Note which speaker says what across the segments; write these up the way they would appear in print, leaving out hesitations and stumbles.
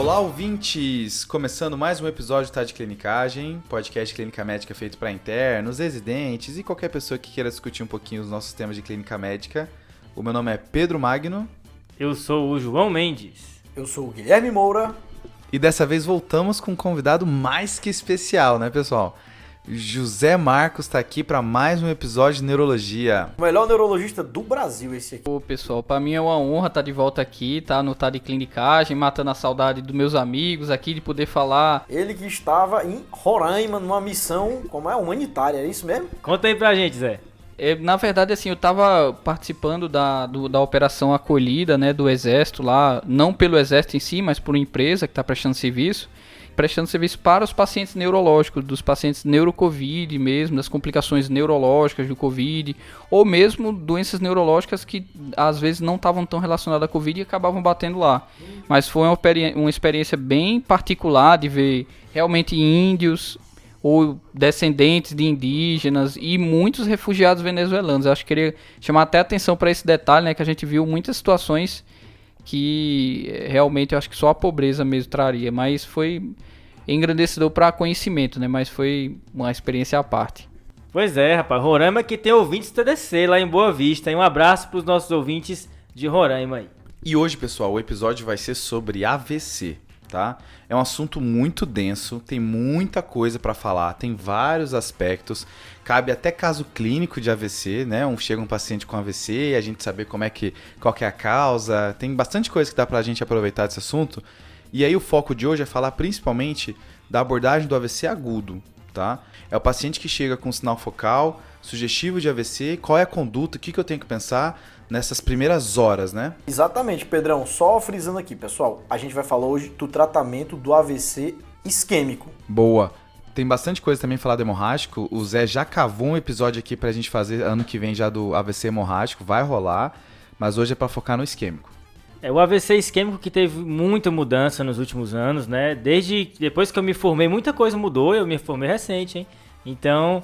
Speaker 1: Olá, ouvintes! Começando mais um episódio de Clinicagem, podcast de clínica médica feito para internos, residentes e qualquer pessoa que queira discutir um pouquinho os nossos temas de clínica médica. O meu nome é Pedro Magno.
Speaker 2: Eu sou o João Mendes.
Speaker 3: Eu sou o Guilherme Moura.
Speaker 1: E dessa vez voltamos com um convidado mais que especial, né, pessoal? José Marcos está aqui para mais um episódio de Neurologia.
Speaker 3: O melhor neurologista do Brasil, esse aqui.
Speaker 4: Pô, pessoal, para mim é uma honra estar de volta aqui, tá? No Tá de Clinicagem, matando a saudade dos meus amigos aqui, de poder falar.
Speaker 3: Ele que estava em Roraima, numa missão, humanitária, é isso mesmo?
Speaker 2: Conta aí pra gente, Zé.
Speaker 4: Na verdade, assim, eu tava participando da operação acolhida, né, do Exército lá, não pelo Exército em si, mas por uma empresa que tá prestando serviço para os pacientes neurológicos, dos pacientes neuro-Covid mesmo, das complicações neurológicas do Covid, ou mesmo doenças neurológicas que às vezes não estavam tão relacionadas à Covid e acabavam batendo lá. Mas foi uma experiência bem particular de ver realmente índios ou descendentes de indígenas e muitos refugiados venezuelanos. Eu acho que queria chamar até atenção para esse detalhe, né, que a gente viu muitas situações que realmente eu acho que só a pobreza mesmo traria, mas foi engrandecedor para conhecimento, né? Mas foi uma experiência à parte.
Speaker 2: Pois é, rapaz, Roraima que tem ouvintes TDC lá em Boa Vista. E um abraço para os nossos ouvintes de Roraima aí.
Speaker 1: E hoje, pessoal, o episódio vai ser sobre AVC, tá? É um assunto muito denso, tem muita coisa para falar, tem vários aspectos, cabe até caso clínico de AVC, né? Chega um paciente com AVC e a gente saber qual que é a causa, tem bastante coisa que dá pra gente aproveitar desse assunto. E aí o foco de hoje é falar principalmente da abordagem do AVC agudo, tá? É o paciente que chega com sinal focal, sugestivo de AVC, qual é a conduta, o que eu tenho que pensar nessas primeiras horas, né?
Speaker 3: Exatamente, Pedrão. Só frisando aqui, pessoal, a gente vai falar hoje do tratamento do AVC isquêmico.
Speaker 1: Boa. Tem bastante coisa também falar do hemorrágico. O Zé já cavou um episódio aqui pra gente fazer ano que vem já do AVC hemorrágico, vai rolar, mas hoje é pra focar no isquêmico.
Speaker 2: O AVC isquêmico que teve muita mudança nos últimos anos, né? Depois que eu me formei, muita coisa mudou, eu me formei recente, hein? Então,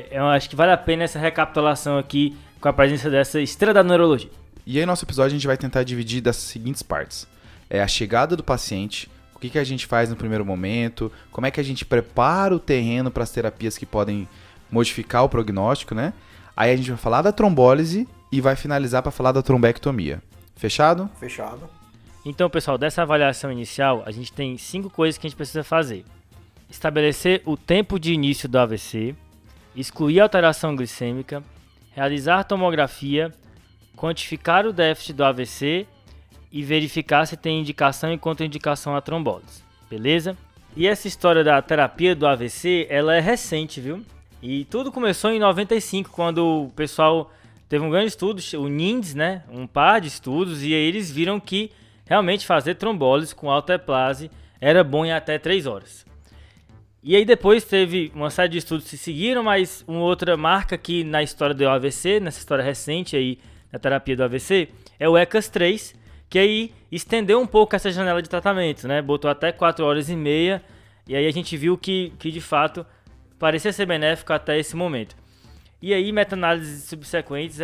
Speaker 2: eu acho que vale a pena essa recapitulação aqui com a presença dessa estrela da neurologia.
Speaker 1: E aí, nosso episódio a gente vai tentar dividir dessas seguintes partes. A chegada do paciente, o que a gente faz no primeiro momento, como é que a gente prepara o terreno para as terapias que podem modificar o prognóstico, né? Aí a gente vai falar da trombólise e vai finalizar para falar da trombectomia. Fechado?
Speaker 3: Fechado.
Speaker 2: Então, pessoal, dessa avaliação inicial, a gente tem 5 coisas que a gente precisa fazer. Estabelecer o tempo de início do AVC, excluir a alteração glicêmica, realizar tomografia, quantificar o déficit do AVC e verificar se tem indicação e contraindicação a trombólise, beleza? E essa história da terapia do AVC, ela é recente, viu? E tudo começou em 95, quando o pessoal teve um grande estudo, o NINDS, né? Um par de estudos, e aí eles viram que realmente fazer trombólise com alteplase era bom em até 3 horas. E aí depois teve uma série de estudos que se seguiram, mas uma outra marca aqui na história do AVC, nessa história recente aí da terapia do AVC, é o ECAS-3, que aí estendeu um pouco essa janela de tratamento, né? Botou até 4 horas e meia, e aí a gente viu que de fato parecia ser benéfico até esse momento. E aí meta-análises subsequentes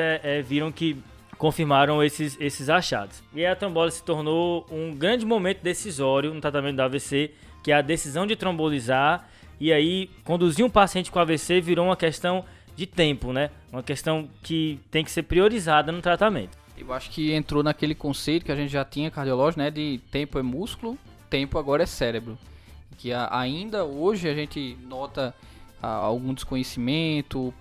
Speaker 2: viram que confirmaram esses achados. E aí a trombólise se tornou um grande momento decisório no tratamento do AVC, que é a decisão de trombolizar, e aí conduzir um paciente com AVC virou uma questão de tempo, né? Uma questão que tem que ser priorizada no tratamento.
Speaker 4: Eu acho que entrou naquele conceito que a gente já tinha cardiológico, né, de tempo é músculo, tempo agora é cérebro. Que ainda hoje a gente nota algum desconhecimento,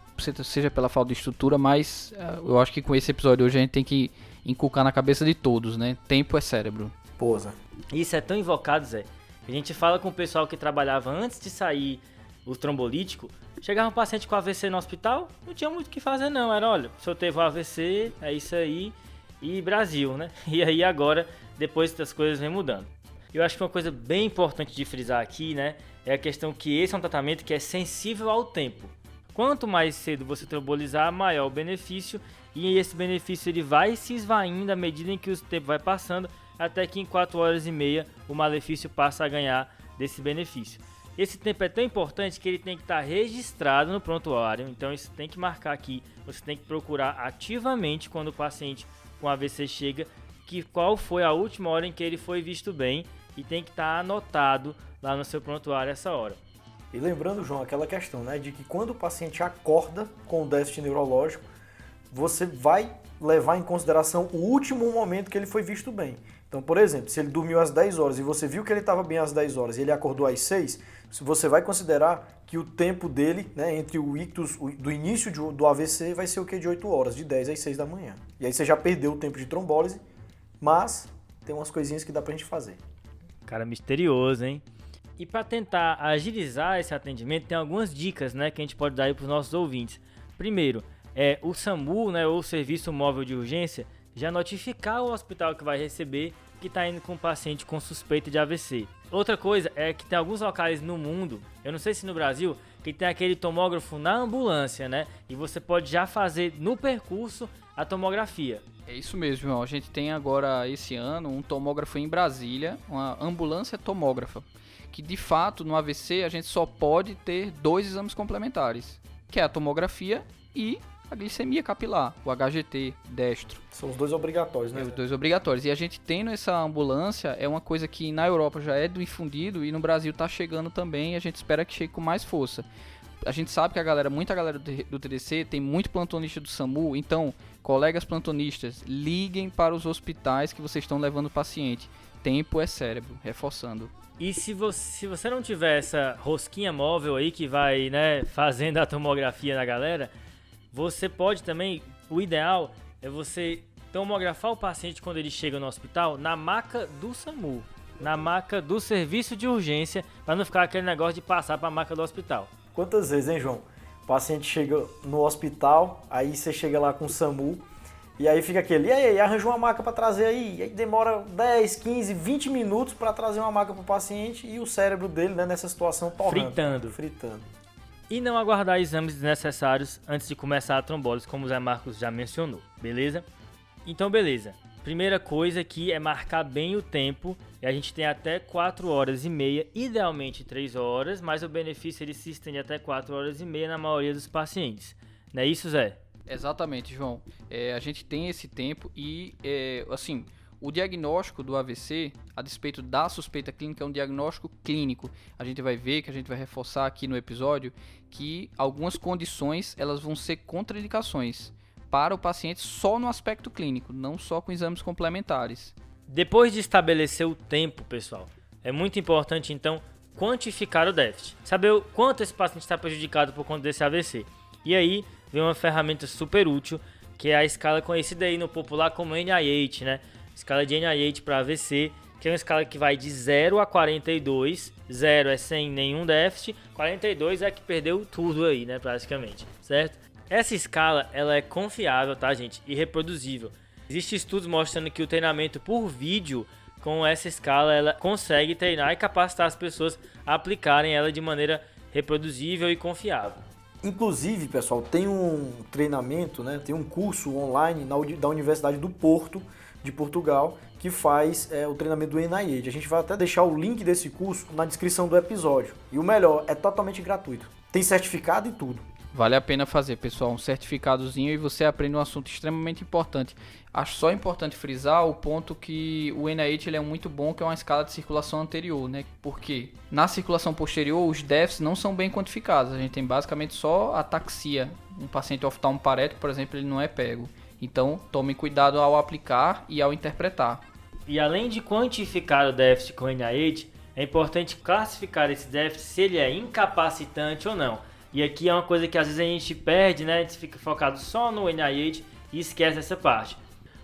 Speaker 4: seja pela falta de estrutura, mas eu acho que com esse episódio hoje a gente tem que inculcar na cabeça de todos, né? Tempo é cérebro.
Speaker 3: Posa.
Speaker 2: Isso é tão invocado, Zé. A gente fala com o pessoal que trabalhava antes de sair o trombolítico, chegava um paciente com AVC no hospital, não tinha muito o que fazer não, era, olha, o senhor teve um AVC, é isso aí, e Brasil, né? E aí agora, depois das coisas vem mudando. Eu acho que uma coisa bem importante de frisar aqui, né, é a questão que esse é um tratamento que é sensível ao tempo. Quanto mais cedo você trombolizar, maior o benefício, e esse benefício ele vai se esvaindo à medida em que o tempo vai passando, até que em 4 horas e meia o malefício passa a ganhar desse benefício. Esse tempo é tão importante que ele tem que estar registrado no prontuário, então isso tem que marcar aqui, você tem que procurar ativamente quando o paciente com AVC chega, qual foi a última hora em que ele foi visto bem, e tem que estar anotado lá no seu prontuário essa hora.
Speaker 3: E lembrando, João, aquela questão, né, de que quando o paciente acorda com o déficit neurológico, você vai levar em consideração o último momento que ele foi visto bem. Então, por exemplo, se ele dormiu às 10 horas e você viu que ele estava bem às 10 horas e ele acordou às 6, você vai considerar que o tempo dele, né, entre o ictus do início do AVC vai ser o quê? De 8 horas, de 10 às 6 da manhã. E aí você já perdeu o tempo de trombólise, mas tem umas coisinhas que dá pra gente fazer.
Speaker 2: Cara misterioso, hein? E para tentar agilizar esse atendimento, tem algumas dicas, né, que a gente pode dar aí para os nossos ouvintes. Primeiro, o SAMU, né, ou Serviço Móvel de Urgência, já notificar o hospital que vai receber que está indo com um paciente com suspeita de AVC. Outra coisa é que tem alguns locais no mundo, eu não sei se no Brasil, que tem aquele tomógrafo na ambulância, né? E você pode já fazer no percurso a tomografia.
Speaker 4: É isso mesmo, João. A gente tem agora, esse ano, um tomógrafo em Brasília, uma ambulância tomógrafa, que de fato no AVC a gente só pode ter 2 exames complementares, que é a tomografia e a glicemia capilar, o HGT destro.
Speaker 3: São os 2 obrigatórios, né?
Speaker 4: Os 2 obrigatórios. E a gente tendo essa ambulância, é uma coisa que na Europa já é difundido e no Brasil está chegando também, e a gente espera que chegue com mais força. A gente sabe que muita galera do TDC tem muito plantonista do SAMU, então, colegas plantonistas, liguem para os hospitais que vocês estão levando o paciente. Tempo é cérebro, reforçando.
Speaker 2: E se você não tiver essa rosquinha móvel aí que vai, né, fazendo a tomografia na galera, você pode também, o ideal é você tomografar o paciente quando ele chega no hospital na maca do SAMU, na maca do serviço de urgência, para não ficar aquele negócio de passar para a maca do hospital.
Speaker 3: Quantas vezes, hein, João? O paciente chega no hospital, aí você chega lá com o SAMU, e aí fica aquele, e aí, arranjou uma maca para trazer aí, e aí demora 10, 15, 20 minutos para trazer uma maca para o paciente e o cérebro dele, né, nessa situação torrando. Fritando.
Speaker 2: E não aguardar exames desnecessários antes de começar a trombólise, como o Zé Marcos já mencionou, beleza? Então, beleza. Primeira coisa aqui é marcar bem o tempo, e a gente tem até 4 horas e meia, idealmente 3 horas, mas o benefício ele se estende até 4 horas e meia na maioria dos pacientes. Não é isso, Zé?
Speaker 4: Exatamente, João. A gente tem esse tempo e, assim, o diagnóstico do AVC, a despeito da suspeita clínica, é um diagnóstico clínico. A gente vai ver, que a gente vai reforçar aqui no episódio, que algumas condições elas vão ser contraindicações para o paciente só no aspecto clínico, não só com exames complementares.
Speaker 2: Depois de estabelecer o tempo, pessoal, é muito importante então quantificar o déficit, saber o quanto esse paciente está prejudicado por conta desse AVC. E aí vem uma ferramenta super útil, que é a escala conhecida aí no popular como NIH, né? Escala de NIH para AVC, que é uma escala que vai de 0 a 42. 0 é sem nenhum déficit, 42 é que perdeu tudo aí, né, praticamente, certo? Essa escala, ela é confiável, tá, gente? E reproduzível. Existem estudos mostrando que o treinamento por vídeo com essa escala, ela consegue treinar e capacitar as pessoas a aplicarem ela de maneira reproduzível e confiável.
Speaker 3: Inclusive, pessoal, tem um treinamento, né? Tem um curso online da Universidade do Porto, de Portugal, que faz o treinamento do NIH. A gente vai até deixar o link desse curso na descrição do episódio. E o melhor, é totalmente gratuito. Tem certificado e tudo.
Speaker 4: Vale a pena fazer, pessoal, um certificadozinho e você aprende um assunto extremamente importante. Acho só importante frisar o ponto que o NIH ele é muito bom, que é uma escala de circulação anterior, né? Porque na circulação posterior os déficits não são bem quantificados. A gente tem basicamente só ataxia. Um paciente oftalmoparético, por exemplo, ele não é pego. Então, tome cuidado ao aplicar e ao interpretar.
Speaker 2: E além de quantificar o déficit com o NIH, é importante classificar esse déficit se ele é incapacitante ou não. E aqui é uma coisa que às vezes a gente perde, né? A gente fica focado só no NIH e esquece essa parte.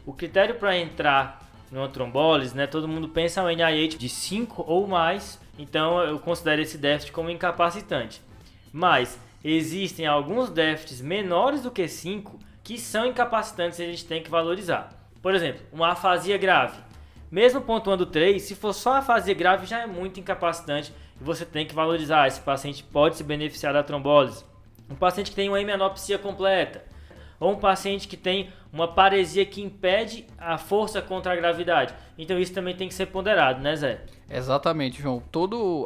Speaker 2: O critério para entrar numa trombólise, né? Todo mundo pensa no NIH de 5 ou mais, então eu considero esse déficit como incapacitante. Mas existem alguns déficits menores do que 5 que são incapacitantes e a gente tem que valorizar. Por exemplo, uma afasia grave. Mesmo pontuando 3, se for só afasia grave já é muito incapacitante e você tem que valorizar. Esse paciente pode se beneficiar da trombólise. Um paciente que tem uma hemianopsia completa, ou um paciente que tem uma paresia que impede a força contra a gravidade. Então isso também tem que ser ponderado, né, Zé?
Speaker 4: Exatamente, João.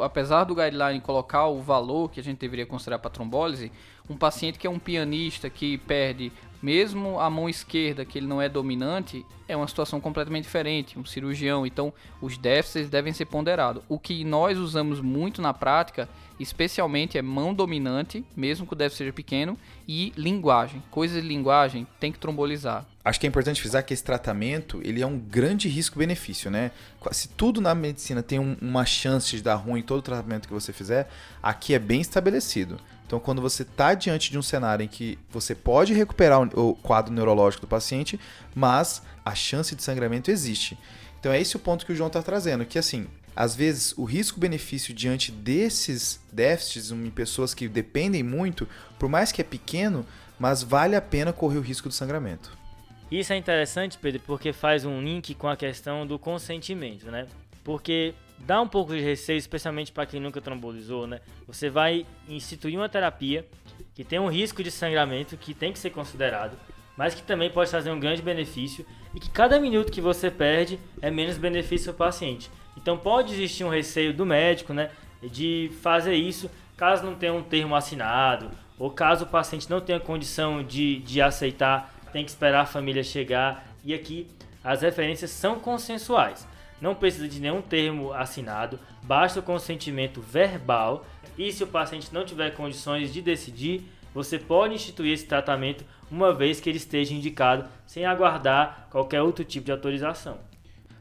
Speaker 4: Apesar do guideline colocar o valor que a gente deveria considerar para trombólise, Um paciente que é um pianista, que perde mesmo a mão esquerda, que ele não é dominante, é uma situação completamente diferente. Um cirurgião, então os déficits devem ser ponderados. O que nós usamos muito na prática, especialmente, é mão dominante, mesmo que o déficit seja pequeno, e linguagem. Coisas de linguagem tem que trombolizar.
Speaker 1: Acho que é importante frisar que esse tratamento, ele é um grande risco-benefício, né? Se tudo na medicina tem uma chance de dar ruim em todo tratamento que você fizer, aqui é bem estabelecido. Então, quando você está diante de um cenário em que você pode recuperar o quadro neurológico do paciente, mas a chance de sangramento existe. Então, é esse o ponto que o João está trazendo, que assim, às vezes o risco-benefício diante desses déficits em pessoas que dependem muito, por mais que é pequeno, mas vale a pena correr o risco do sangramento.
Speaker 2: Isso é interessante, Pedro, porque faz um link com a questão do consentimento, né? Porque dá um pouco de receio, especialmente para quem nunca trombolizou, né? Você vai instituir uma terapia que tem um risco de sangramento que tem que ser considerado, mas que também pode trazer um grande benefício e que cada minuto que você perde é menos benefício para o paciente. Então pode existir um receio do médico, né, de fazer isso caso não tenha um termo assinado ou caso o paciente não tenha condição de aceitar, tem que esperar a família chegar. E aqui as referências são consensuais. Não precisa de nenhum termo assinado, basta o consentimento verbal e se o paciente não tiver condições de decidir, você pode instituir esse tratamento uma vez que ele esteja indicado, sem aguardar qualquer outro tipo de autorização.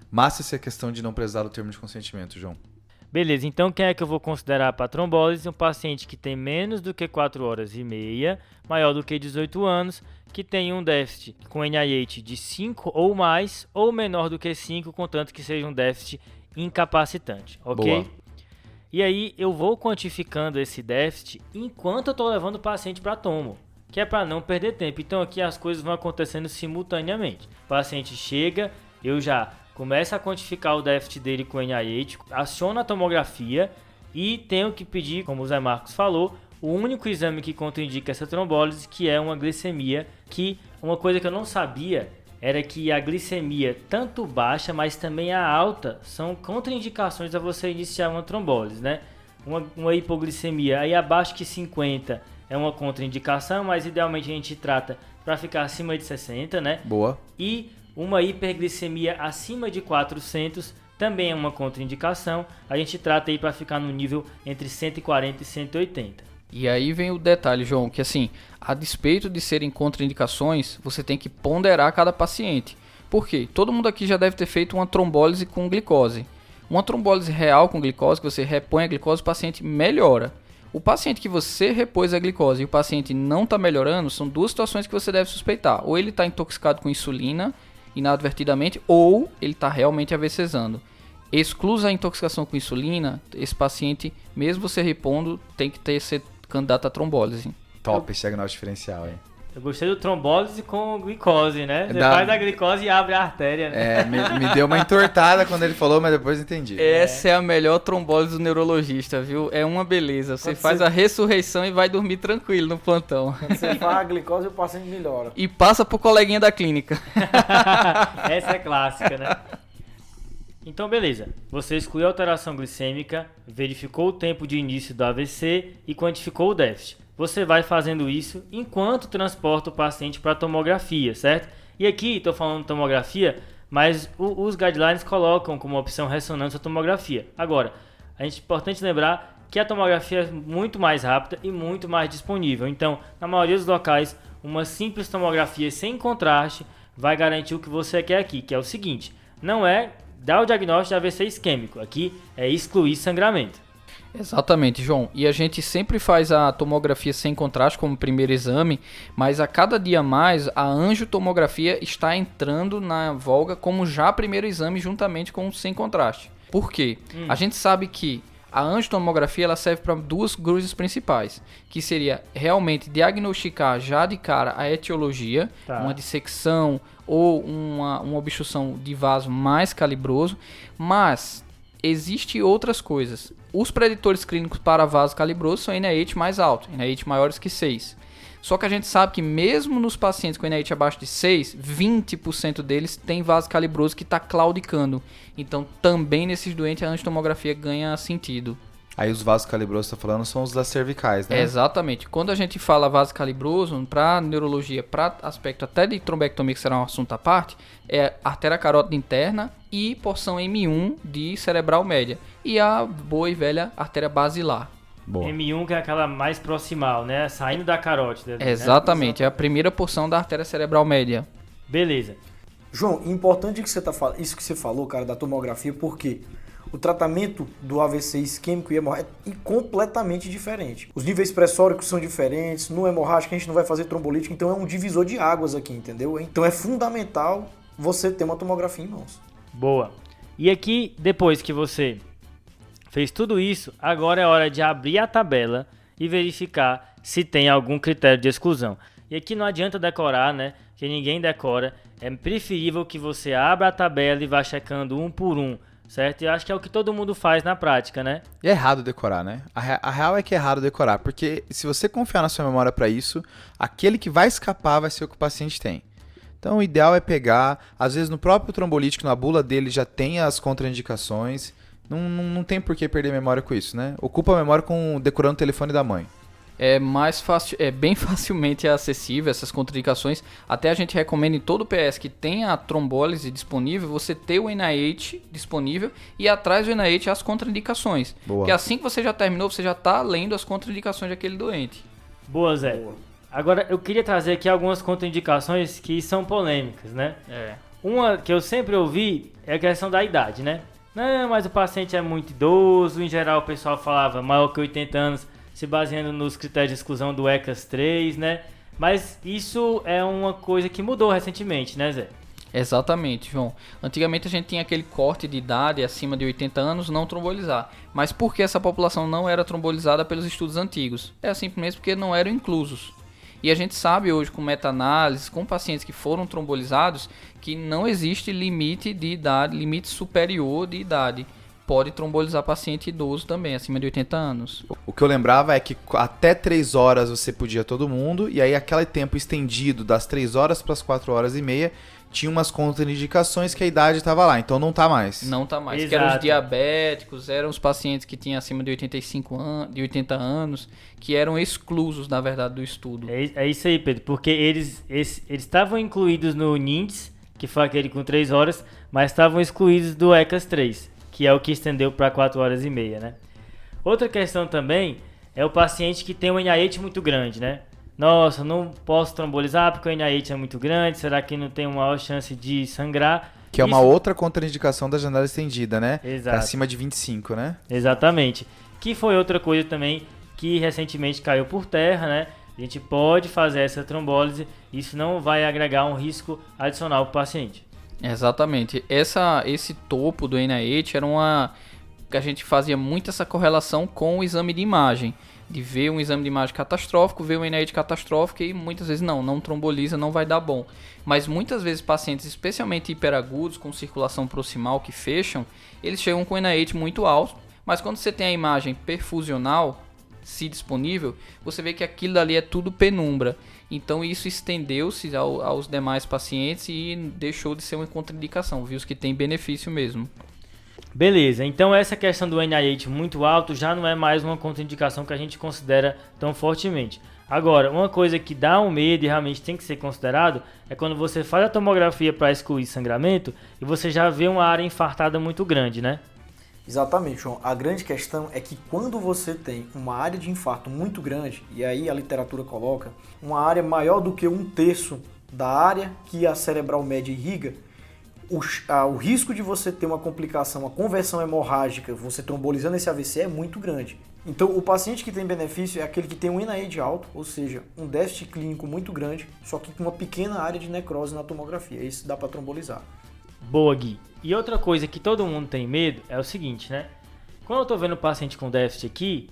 Speaker 1: Massa essa questão de não precisar do termo de consentimento, João.
Speaker 2: Beleza, então quem é que eu vou considerar para trombólise? Um paciente que tem menos do que 4 horas e meia, maior do que 18 anos, que tem um déficit com NIH de 5 ou mais, ou menor do que 5, contanto que seja um déficit incapacitante, ok?
Speaker 1: Boa.
Speaker 2: E aí eu vou quantificando esse déficit enquanto eu estou levando o paciente para tomo, que é para não perder tempo. Então aqui as coisas vão acontecendo simultaneamente. O paciente chega, eu já começo a quantificar o déficit dele com NIH, aciono a tomografia e tenho que pedir, como o Zé Marcos falou, o único exame que contraindica essa trombólise, que é uma glicemia, que uma coisa que eu não sabia era que a glicemia, tanto baixa, mas também a alta, são contraindicações a você iniciar uma trombólise, né? Uma hipoglicemia aí abaixo que 50 é uma contraindicação, mas idealmente a gente trata para ficar acima de 60, né?
Speaker 1: Boa.
Speaker 2: E uma hiperglicemia acima de 400 também é uma contraindicação, a gente trata aí para ficar no nível entre 140 e 180.
Speaker 4: E aí vem o detalhe, João, que assim, a despeito de serem contraindicações, você tem que ponderar cada paciente. Por quê? Todo mundo aqui já deve ter feito uma trombólise com glicose. Uma trombólise real com glicose, que você repõe a glicose, o paciente melhora. O paciente que você repôs a glicose e o paciente não está melhorando, são duas situações que você deve suspeitar. Ou ele está intoxicado com insulina, inadvertidamente, ou ele está realmente AVCzando. Exclusa a intoxicação com insulina, esse paciente, mesmo você repondo, tem que ser candidato a trombólise.
Speaker 1: Top esse diagnóstico diferencial, hein?
Speaker 2: Eu gostei do trombólise com glicose, né? Você
Speaker 1: Dá-
Speaker 2: faz a glicose e abre a artéria, né?
Speaker 1: Me deu uma entortada quando ele falou, mas depois entendi.
Speaker 4: Essa é a melhor trombólise do neurologista, viu? É uma beleza. Você
Speaker 3: Quando
Speaker 4: faz
Speaker 3: você-
Speaker 4: a ressurreição e vai dormir tranquilo no plantão.
Speaker 3: Quando você faz a glicose, o paciente melhora.
Speaker 4: E passa pro coleguinha da clínica.
Speaker 2: Essa é clássica, né? Então, beleza. Você excluiu a alteração glicêmica, verificou o tempo de início do AVC e quantificou o déficit. Você vai fazendo isso enquanto transporta o paciente para a tomografia, certo? E aqui, estou falando de tomografia, mas os guidelines colocam como opção ressonância tomografia. Agora, é importante lembrar que a tomografia é muito mais rápida e muito mais disponível. Então, na maioria dos locais, uma simples tomografia sem contraste vai garantir o que você quer aqui, que é o seguinte: não é dar o diagnóstico de AVC isquêmico, aqui é excluir sangramento.
Speaker 4: Exatamente, João. E a gente sempre faz a tomografia sem contraste como primeiro exame, mas a cada dia mais a angiotomografia está entrando na voga como já primeiro exame juntamente com o sem contraste. Por quê? A gente sabe que a angiotomografia ela serve para duas cruzes principais, que seria realmente diagnosticar já de cara a etiologia,
Speaker 2: Tá.
Speaker 4: uma dissecção ou uma obstrução de vaso mais calibroso, mas existem outras coisas. Os preditores clínicos para vaso calibroso são NIH mais alto, NIH maiores que 6. Só que a gente sabe que mesmo nos pacientes com NIH abaixo de 6, 20% deles tem vaso calibroso que está claudicando. Então também nesses doentes a angiotomografia ganha sentido.
Speaker 1: Aí os vasos calibrosos que você tá falando são os das cervicais, né?
Speaker 4: Exatamente. Quando a gente fala vaso calibroso, para neurologia, para aspecto até de trombectomia, que será um assunto à parte, é artéria carótida interna e porção M1 de cerebral média. E a boa e velha artéria basilar.
Speaker 1: Boa.
Speaker 2: M1 que é aquela mais proximal, né? Saindo da carótida. Né?
Speaker 4: Exatamente. É a primeira porção da artéria cerebral média.
Speaker 2: Beleza.
Speaker 3: João, importante que você isso que você falou, cara, da tomografia, porque o tratamento do AVC isquêmico e hemorrágico é completamente diferente. Os níveis pressóricos são diferentes, no hemorrágico a gente não vai fazer trombolítico, então é um divisor de águas aqui, entendeu? Então é fundamental você ter uma tomografia em mãos.
Speaker 2: Boa. E aqui, depois que você fez tudo isso, agora é hora de abrir a tabela e verificar se tem algum critério de exclusão. E aqui não adianta decorar, né? Que ninguém decora. É preferível que você abra a tabela e vá checando um por um, certo? E eu acho que é o que todo mundo faz na prática, né?
Speaker 1: E é errado decorar, né? A real é que é errado decorar, porque se você confiar na sua memória para isso, aquele que vai escapar vai ser o que o paciente tem. Então o ideal é pegar, às vezes no próprio trombolítico, na bula dele já tem as contraindicações, não tem por que perder memória com isso, né? Ocupa a memória com decorando o telefone da mãe.
Speaker 4: É mais fácil, é bem facilmente acessível essas contraindicações. Até a gente recomenda em todo o PS que tenha a trombólise disponível, você ter o NIH disponível e atrás do NIH as contraindicações.
Speaker 1: Boa.
Speaker 4: Porque assim que você já terminou, você já está lendo as contraindicações daquele doente.
Speaker 2: Boa, Zé. Agora, eu queria trazer aqui algumas contraindicações que são polêmicas, né? Uma que eu sempre ouvi é a questão da idade, né? Não, mas o paciente é muito idoso, em geral o pessoal falava maior que 80 anos, se baseando nos critérios de exclusão do ECAS 3, né? Mas isso é uma coisa que mudou recentemente, né, Zé?
Speaker 4: Exatamente, João. Antigamente a gente tinha aquele corte de idade acima de 80 anos não trombolizar. Mas por que essa população não era trombolizada pelos estudos antigos? É simplesmente porque não eram inclusos. E a gente sabe hoje com meta-análise, com pacientes que foram trombolizados, que não existe limite de idade, limite superior de idade. Pode trombolizar paciente idoso também, acima de 80 anos.
Speaker 1: O que eu lembrava é que até 3 horas você podia todo mundo, e aí aquele tempo estendido das 3 horas para as 4 horas e meia, tinha umas contraindicações que a idade estava lá, então não tá mais.
Speaker 4: Não tá mais.
Speaker 2: Exato.
Speaker 4: Que eram os diabéticos, eram os pacientes que tinham acima de 85 anos, de 80 anos, que eram exclusos, na verdade, do estudo.
Speaker 2: É isso aí, Pedro, porque eles estavam incluídos no NINDS, que foi aquele com 3 horas, mas estavam excluídos do ECAS 3, que é o que estendeu para 4 horas e meia, né? Outra questão também é o paciente que tem um NIH muito grande, né? Nossa, não posso trombolizar porque o NIH é muito grande, será que não tem uma maior chance de sangrar?
Speaker 1: Que é uma outra contraindicação da janela estendida, né?
Speaker 2: Exato.
Speaker 1: Acima de 25, né?
Speaker 2: Exatamente. Que foi outra coisa também que recentemente caiu por terra, né? A gente pode fazer essa trombólise, isso não vai agregar um risco adicional para o paciente.
Speaker 4: Exatamente. Esse topo do NIH era uma que a gente fazia muito essa correlação com o exame de imagem. De ver um exame de imagem catastrófico, ver um NIH catastrófico e muitas vezes não tromboliza, não vai dar bom. Mas muitas vezes pacientes, especialmente hiperagudos, com circulação proximal que fecham, eles chegam com NIH muito alto, mas quando você tem a imagem perfusional, se disponível, você vê que aquilo ali é tudo penumbra. Então isso estendeu-se aos demais pacientes e deixou de ser uma contraindicação, viu que tem benefício mesmo.
Speaker 2: Beleza, então essa questão do NIH muito alto já não é mais uma contraindicação que a gente considera tão fortemente. Agora, uma coisa que dá um medo e realmente tem que ser considerado é quando você faz a tomografia para excluir sangramento e você já vê uma área infartada muito grande, né?
Speaker 3: Exatamente, João. A grande questão é que quando você tem uma área de infarto muito grande, e aí a literatura coloca, uma área maior do que 1/3 da área que a cerebral média irriga, o risco de você ter uma complicação, uma conversão hemorrágica, você trombolizando esse AVC é muito grande. Então o paciente que tem benefício é aquele que tem um NIH alto, ou seja, um déficit clínico muito grande, só que com uma pequena área de necrose na tomografia. Esse dá para trombolizar.
Speaker 2: Boa, Gui. E outra coisa que todo mundo tem medo é o seguinte, né? Quando eu tô vendo o paciente com déficit aqui,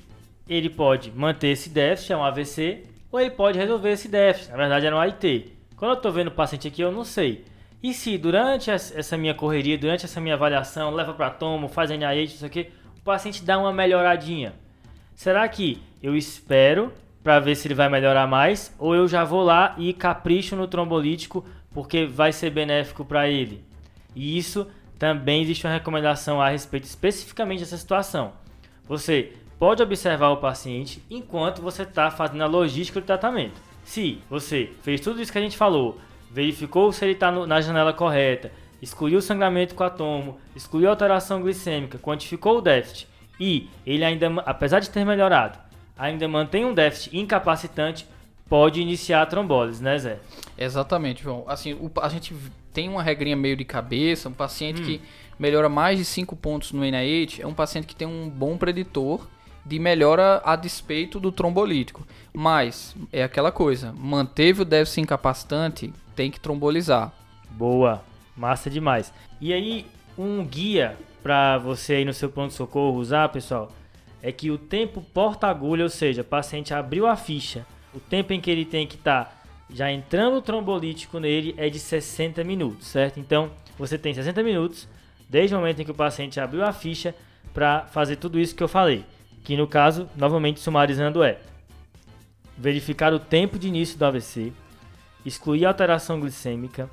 Speaker 2: ele pode manter esse déficit, é um AVC, ou ele pode resolver esse déficit, na verdade era um AIT. Quando eu tô vendo o paciente aqui, eu não sei. E se durante essa minha correria, durante essa minha avaliação, leva para tomo, faz NIH, isso aqui, o paciente dá uma melhoradinha? Será que eu espero para ver se ele vai melhorar mais, ou eu já vou lá e capricho no trombolítico porque vai ser benéfico para ele? E isso também existe uma recomendação a respeito especificamente dessa situação. Você pode observar o paciente enquanto você está fazendo a logística do tratamento. Se você fez tudo isso que a gente falou, verificou se ele está na janela correta, excluiu o sangramento com atomo, excluiu a alteração glicêmica, quantificou o déficit e ele ainda, apesar de ter melhorado, ainda mantém um déficit incapacitante, pode iniciar a trombólise, né, Zé?
Speaker 4: Exatamente, João. Assim, a gente tem uma regrinha meio de cabeça, um paciente que melhora mais de 5 pontos no NIH é um paciente que tem um bom preditor de melhora a despeito do trombolítico. Mas é aquela coisa, manteve o déficit incapacitante, tem que trombolizar.
Speaker 2: Boa, massa demais. E aí, um guia para você aí no seu pronto-socorro usar, pessoal, é que o tempo porta-agulha, ou seja, o paciente abriu a ficha, o tempo em que ele tem que estar já entrando o trombolítico nele é de 60 minutos, certo? Então, você tem 60 minutos, desde o momento em que o paciente abriu a ficha, para fazer tudo isso que eu falei. Que no caso, novamente sumarizando, é verificar o tempo de início do AVC, excluir a alteração glicêmica,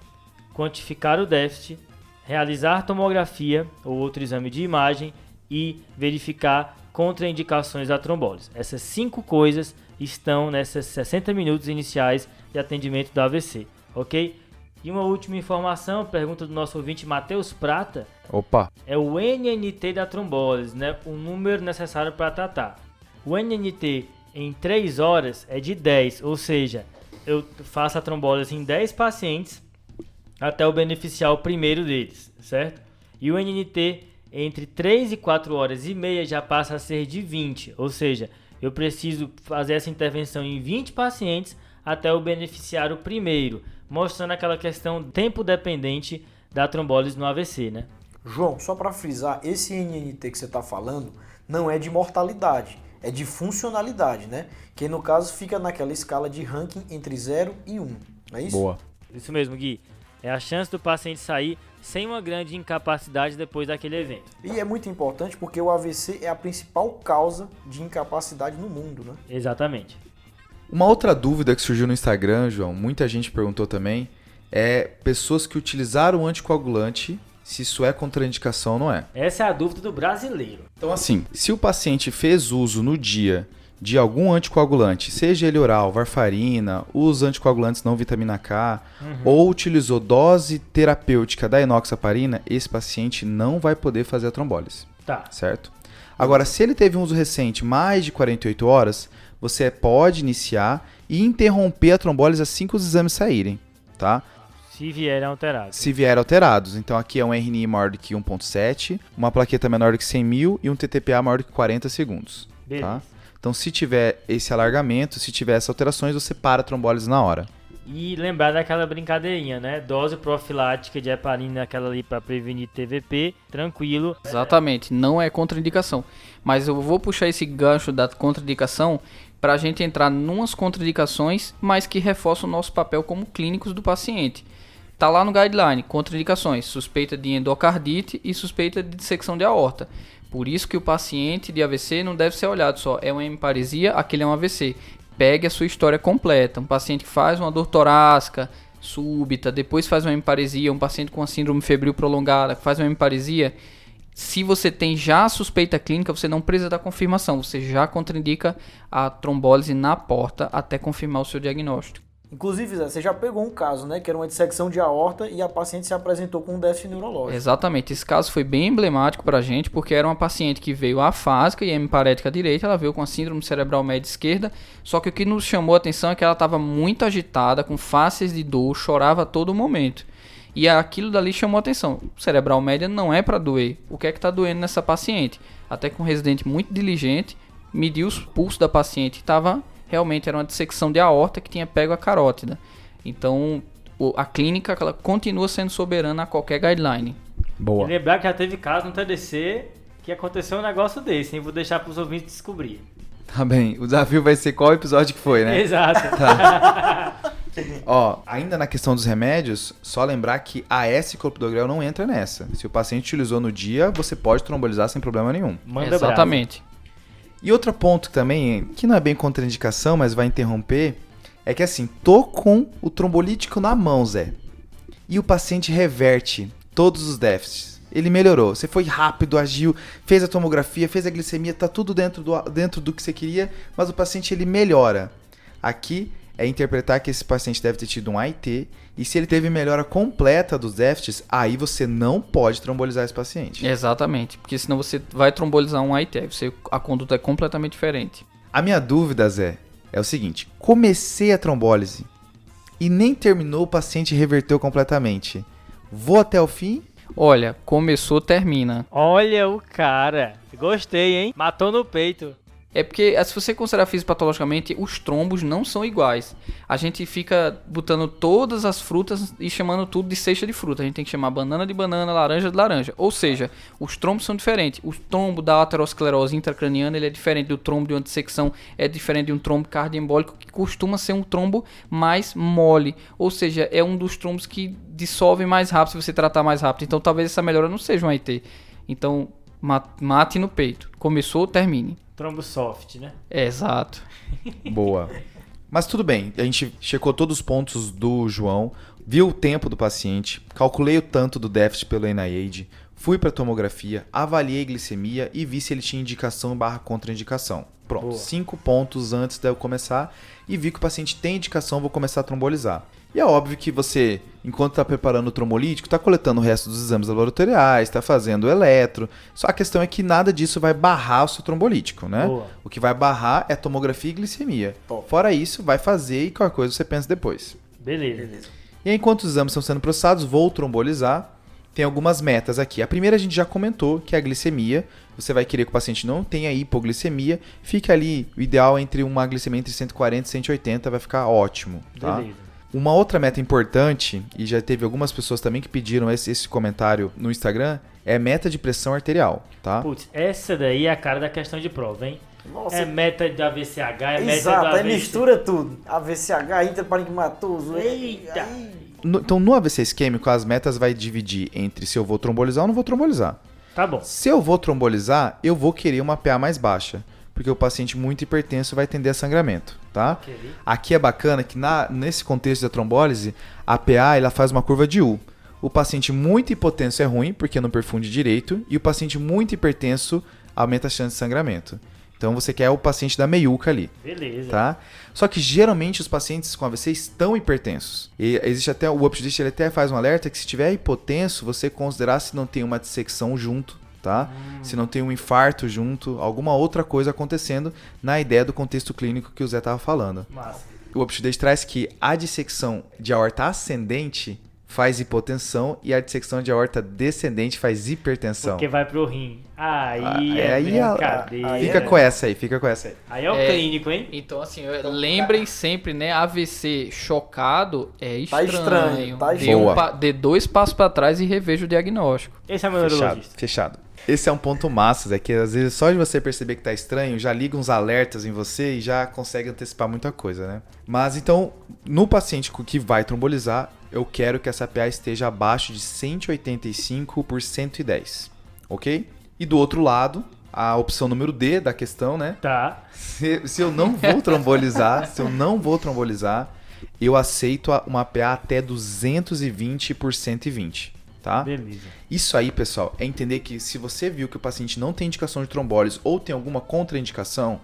Speaker 2: quantificar o déficit, realizar tomografia ou outro exame de imagem e verificar contraindicações da trombólise. Essas 5 coisas estão nessas 60 minutos iniciais de atendimento do AVC, ok? E uma última informação, pergunta do nosso ouvinte Matheus Prata.
Speaker 1: Opa!
Speaker 2: É o NNT da trombólise, né? O número necessário para tratar. O NNT em 3 horas é de 10, ou seja, eu faço a trombólise em 10 pacientes até eu beneficiar o primeiro deles, certo? E o NNT entre 3 e 4 horas e meia já passa a ser de 20, ou seja, eu preciso fazer essa intervenção em 20 pacientes até eu beneficiar o primeiro, mostrando aquela questão tempo dependente da trombólise no AVC, né?
Speaker 3: João, só para frisar, esse NNT que você está falando não é de mortalidade, é de funcionalidade, né? Que no caso fica naquela escala de ranking entre 0 e 1, não é isso?
Speaker 1: Boa.
Speaker 2: Isso mesmo, Gui. É a chance do paciente sair sem uma grande incapacidade depois daquele evento.
Speaker 3: E é muito importante porque o AVC é a principal causa de incapacidade no mundo, né?
Speaker 2: Exatamente.
Speaker 1: Uma outra dúvida que surgiu no Instagram, João, muita gente perguntou também, é pessoas que utilizaram o anticoagulante, se isso é contraindicação ou não é.
Speaker 2: Essa é a dúvida do brasileiro.
Speaker 1: Então assim, se o paciente fez uso no dia de algum anticoagulante, seja ele oral, varfarina, os anticoagulantes não vitamina K, ou utilizou dose terapêutica da enoxaparina, esse paciente não vai poder fazer a trombólise,
Speaker 2: Tá.
Speaker 1: certo? Agora, se ele teve um uso recente mais de 48 horas, você pode iniciar e interromper a trombólise assim que os exames saírem, tá?
Speaker 2: Se vierem alterados.
Speaker 1: Se vier alterados. Então aqui é um RNI maior do que 1.7, uma plaqueta menor do que 100 mil e um TTPA maior do que 40 segundos,
Speaker 2: Beleza.
Speaker 1: tá? Então, se tiver esse alargamento, se tiver essas alterações, você para a trombólise na hora.
Speaker 2: E lembrar daquela brincadeirinha, né? Dose profilática de heparina, aquela ali para prevenir TVP, tranquilo.
Speaker 4: Exatamente, não é contraindicação. Mas eu vou puxar esse gancho da contraindicação para a gente entrar numas contraindicações, mas que reforçam o nosso papel como clínicos do paciente. Tá lá no guideline, contraindicações, suspeita de endocardite e suspeita de dissecção de aorta. Por isso que o paciente de AVC não deve ser olhado só, é uma hemiparesia, aquele é um AVC. Pegue a sua história completa. Um paciente que faz uma dor torácica súbita, depois faz uma hemiparesia, um paciente com uma síndrome febril prolongada, que faz uma hemiparesia, se você tem já a suspeita clínica, você não precisa da confirmação, você já contraindica a trombólise na porta até confirmar o seu diagnóstico.
Speaker 3: Inclusive, Zé, você já pegou um caso, né? Que era uma dissecção de aorta e a paciente se apresentou com um déficit neurológico.
Speaker 4: Exatamente, esse caso foi bem emblemático pra gente, porque era uma paciente que veio afásica e hemiparética direita, ela veio com a síndrome cerebral média esquerda, só que o que nos chamou a atenção é que ela estava muito agitada, com faces de dor, chorava a todo momento. E aquilo dali chamou a atenção. Cerebral média não é para doer. O que é que está doendo nessa paciente? Até que um residente muito diligente mediu os pulsos da paciente, realmente era uma dissecção de aorta que tinha pego a carótida. Então, a clínica ela continua sendo soberana a qualquer guideline.
Speaker 1: Boa.
Speaker 2: E lembrar que já teve caso no TDC que aconteceu um negócio desse, hein? Vou deixar para os ouvintes descobrir.
Speaker 1: Tá bem, o desafio vai ser qual episódio que foi, né?
Speaker 2: Exato.
Speaker 1: Ó, ainda na questão dos remédios, só lembrar que a S-clopidogrel não entra nessa. Se o paciente utilizou no dia, você pode trombolizar sem problema nenhum.
Speaker 2: Manda
Speaker 4: Exatamente.
Speaker 1: E outro ponto também, que não é bem contraindicação, mas vai interromper, é que assim, tô com o trombolítico na mão, Zé, e o paciente reverte todos os déficits. ele melhorou. Você foi rápido, agiu, fez a tomografia, fez a glicemia, tá tudo dentro do que você queria, mas o paciente ele melhora. Aqui é interpretar que esse paciente deve ter tido um AIT, e se ele teve melhora completa dos déficits, aí você não pode trombolizar esse paciente.
Speaker 4: Exatamente, porque senão você vai trombolizar um AIT, a conduta é completamente diferente.
Speaker 1: A minha dúvida, Zé, é o seguinte: comecei a trombólise e nem terminou, o paciente reverteu completamente. Vou até o fim?
Speaker 4: Olha, começou, termina.
Speaker 2: Olha o cara. Gostei, hein? Matou no peito.
Speaker 4: É porque, se você considerar fisiopatologicamente, os trombos não são iguais. A gente fica botando todas as frutas e chamando tudo de cesta de fruta. A gente tem que chamar banana de banana, laranja de laranja. Ou seja, os trombos são diferentes. O trombo da aterosclerose intracraniana ele é diferente do trombo de uma dissecção, é diferente de um trombo cardioembólico, que costuma ser um trombo mais mole. Ou seja, é um dos trombos que dissolve mais rápido se você tratar mais rápido. Então, talvez essa melhora não seja um AIT. Então, mate no peito. Começou, termine.
Speaker 2: Trombo soft, né?
Speaker 4: Exato.
Speaker 1: Boa. Mas tudo bem, a gente checou todos os pontos do João, viu o tempo do paciente, calculei o tanto do déficit pelo NIAID, fui para a tomografia, avaliei glicemia e vi se ele tinha indicação / contraindicação. Pronto,
Speaker 2: Boa. 5
Speaker 1: pontos antes de eu começar e vi que o paciente tem indicação, vou começar a trombolizar. E é óbvio que você, enquanto está preparando o trombolítico, está coletando o resto dos exames laboratoriais, está fazendo o eletro. Só a questão é que nada disso vai barrar o seu trombolítico, né?
Speaker 2: Boa.
Speaker 1: O que vai barrar é tomografia e glicemia.
Speaker 3: Top.
Speaker 1: Fora isso, vai fazer e qualquer coisa você pensa depois.
Speaker 2: Beleza.
Speaker 1: E aí, enquanto os exames estão sendo processados, vou trombolizar. Tem algumas metas aqui. A primeira a gente já comentou, que é a glicemia. Você vai querer que o paciente não tenha hipoglicemia. Fica ali, o ideal é entre uma glicemia entre 140 e 180, vai ficar ótimo. Tá?
Speaker 2: Beleza.
Speaker 1: Uma outra meta importante, e já teve algumas pessoas também que pediram esse comentário no Instagram, é meta de pressão arterial, tá?
Speaker 2: Putz, essa daí é a cara da questão de prova, hein?
Speaker 3: Nossa,
Speaker 2: É meta da VCH, é meta
Speaker 3: exato,
Speaker 2: da
Speaker 3: aí
Speaker 2: AVC.
Speaker 3: mistura tudo. AVCH, interparenquimatoso.
Speaker 2: Eita!
Speaker 1: Então, no AVC isquêmico, as metas vai dividir entre se eu vou trombolizar ou não vou trombolizar.
Speaker 2: Tá bom.
Speaker 1: Se eu vou trombolizar, eu vou querer uma PA mais baixa, porque o paciente muito hipertenso vai tender a sangramento, tá?
Speaker 2: Ok.
Speaker 1: Aqui é bacana que nesse contexto da trombólise, a PA ela faz uma curva de U. O paciente muito hipotenso é ruim, porque não perfunde direito, e o paciente muito hipertenso aumenta a chance de sangramento. Então você quer o paciente da meiuca ali,
Speaker 2: Beleza.
Speaker 1: tá? Só que geralmente os pacientes com AVC estão hipertensos. E existe até o UpToDate, ele até faz um alerta que se tiver hipotenso, você considerar se não tem uma dissecção junto, tá? Se não tem um infarto junto, alguma outra coisa acontecendo na ideia do contexto clínico que o Zé estava falando.
Speaker 2: Massa.
Speaker 1: O UpToDate traz que a dissecção de aorta ascendente faz hipotensão e a dissecção de aorta descendente faz hipertensão.
Speaker 2: Porque vai pro rim. Aí é
Speaker 1: aí
Speaker 2: brincadeira.
Speaker 1: fica com essa aí, fica com essa aí.
Speaker 2: Aí é o
Speaker 4: É.
Speaker 2: clínico, hein?
Speaker 4: Então, assim, lembrem sempre, né? AVC chocado é estranho.
Speaker 3: estranho, tá
Speaker 4: Dê,
Speaker 1: Boa.
Speaker 4: dê 2 passos para trás e reveja o diagnóstico.
Speaker 2: Esse é o meu
Speaker 1: Fechado,
Speaker 2: neurologista.
Speaker 1: fechado. Esse é um ponto massa, é que às vezes só de você perceber que tá estranho, já liga uns alertas em você e já consegue antecipar muita coisa, né? Mas então, no paciente que vai trombolizar, eu quero que essa PA esteja abaixo de 185 por 110, ok? E do outro lado, a opção número D da questão, né?
Speaker 2: Tá.
Speaker 1: Se eu não vou trombolizar, eu aceito uma PA até 220 por 120, tá?
Speaker 2: Beleza.
Speaker 1: Isso aí, pessoal, é entender que se você viu que o paciente não tem indicação de trombólise ou tem alguma contraindicação,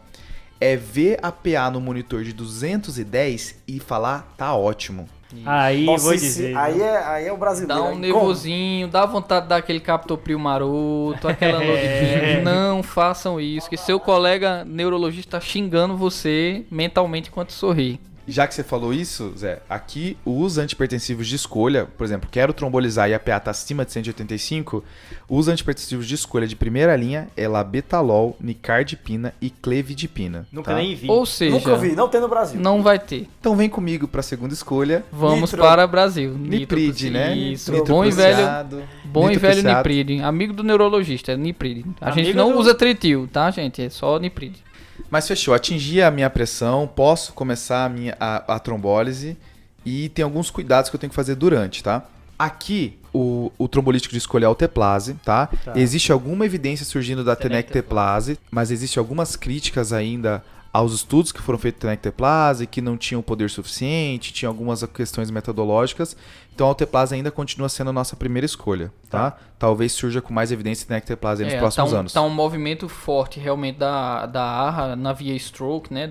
Speaker 1: é ver a PA no monitor de 210 e falar, tá ótimo.
Speaker 2: Aí
Speaker 3: Nossa,
Speaker 2: vou
Speaker 3: esse-
Speaker 2: dizer.
Speaker 3: aí é o brasileiro.
Speaker 4: Dá um
Speaker 3: aí
Speaker 4: nervosinho, dá vontade de dar aquele captopril maroto, aquela logística. Não façam isso, que seu colega neurologista tá xingando você mentalmente enquanto sorri.
Speaker 1: Já que você falou isso, Zé, aqui os antihipertensivos de escolha, por exemplo, quero trombolizar e a PA está acima de 185, os antihipertensivos de escolha de primeira linha é labetalol, nicardipina e clevidipina.
Speaker 2: Nunca
Speaker 1: tá?
Speaker 2: nem vi.
Speaker 4: Ou seja,
Speaker 3: Nunca vi, não tem no Brasil.
Speaker 4: não vai ter.
Speaker 1: Então vem comigo para a segunda escolha.
Speaker 4: Vamos
Speaker 3: Nitro.
Speaker 4: para Brasil.
Speaker 1: Nipride, né?
Speaker 4: Isso.
Speaker 1: Nitro
Speaker 4: Bom e velho,
Speaker 1: prussiado,
Speaker 4: bom e
Speaker 1: nitro
Speaker 4: velho
Speaker 1: prussiado.
Speaker 4: Nipride. Amigo do neurologista, é Nipride. A gente
Speaker 2: Amigo
Speaker 4: não
Speaker 2: do-
Speaker 4: usa tritil, tá, gente? É só Nipride.
Speaker 1: Mas fechou, atingi a minha pressão, posso começar a trombólise e tem alguns cuidados que eu tenho que fazer durante, tá? Aqui, o trombolítico de escolha é o Teplase, tá?
Speaker 2: Tá.
Speaker 1: Existe alguma evidência surgindo da
Speaker 4: Tenecteplase.
Speaker 1: Tenecteplase, mas existe algumas críticas ainda aos estudos que foram feitos na ectoplase, que não tinham poder suficiente, tinha algumas questões metodológicas. Então a alteplase ainda continua sendo a nossa primeira escolha, tá? Talvez surja com mais evidência na ectoplase nos próximos anos.
Speaker 4: Tá um movimento forte realmente da ARRA na via Stroke, né,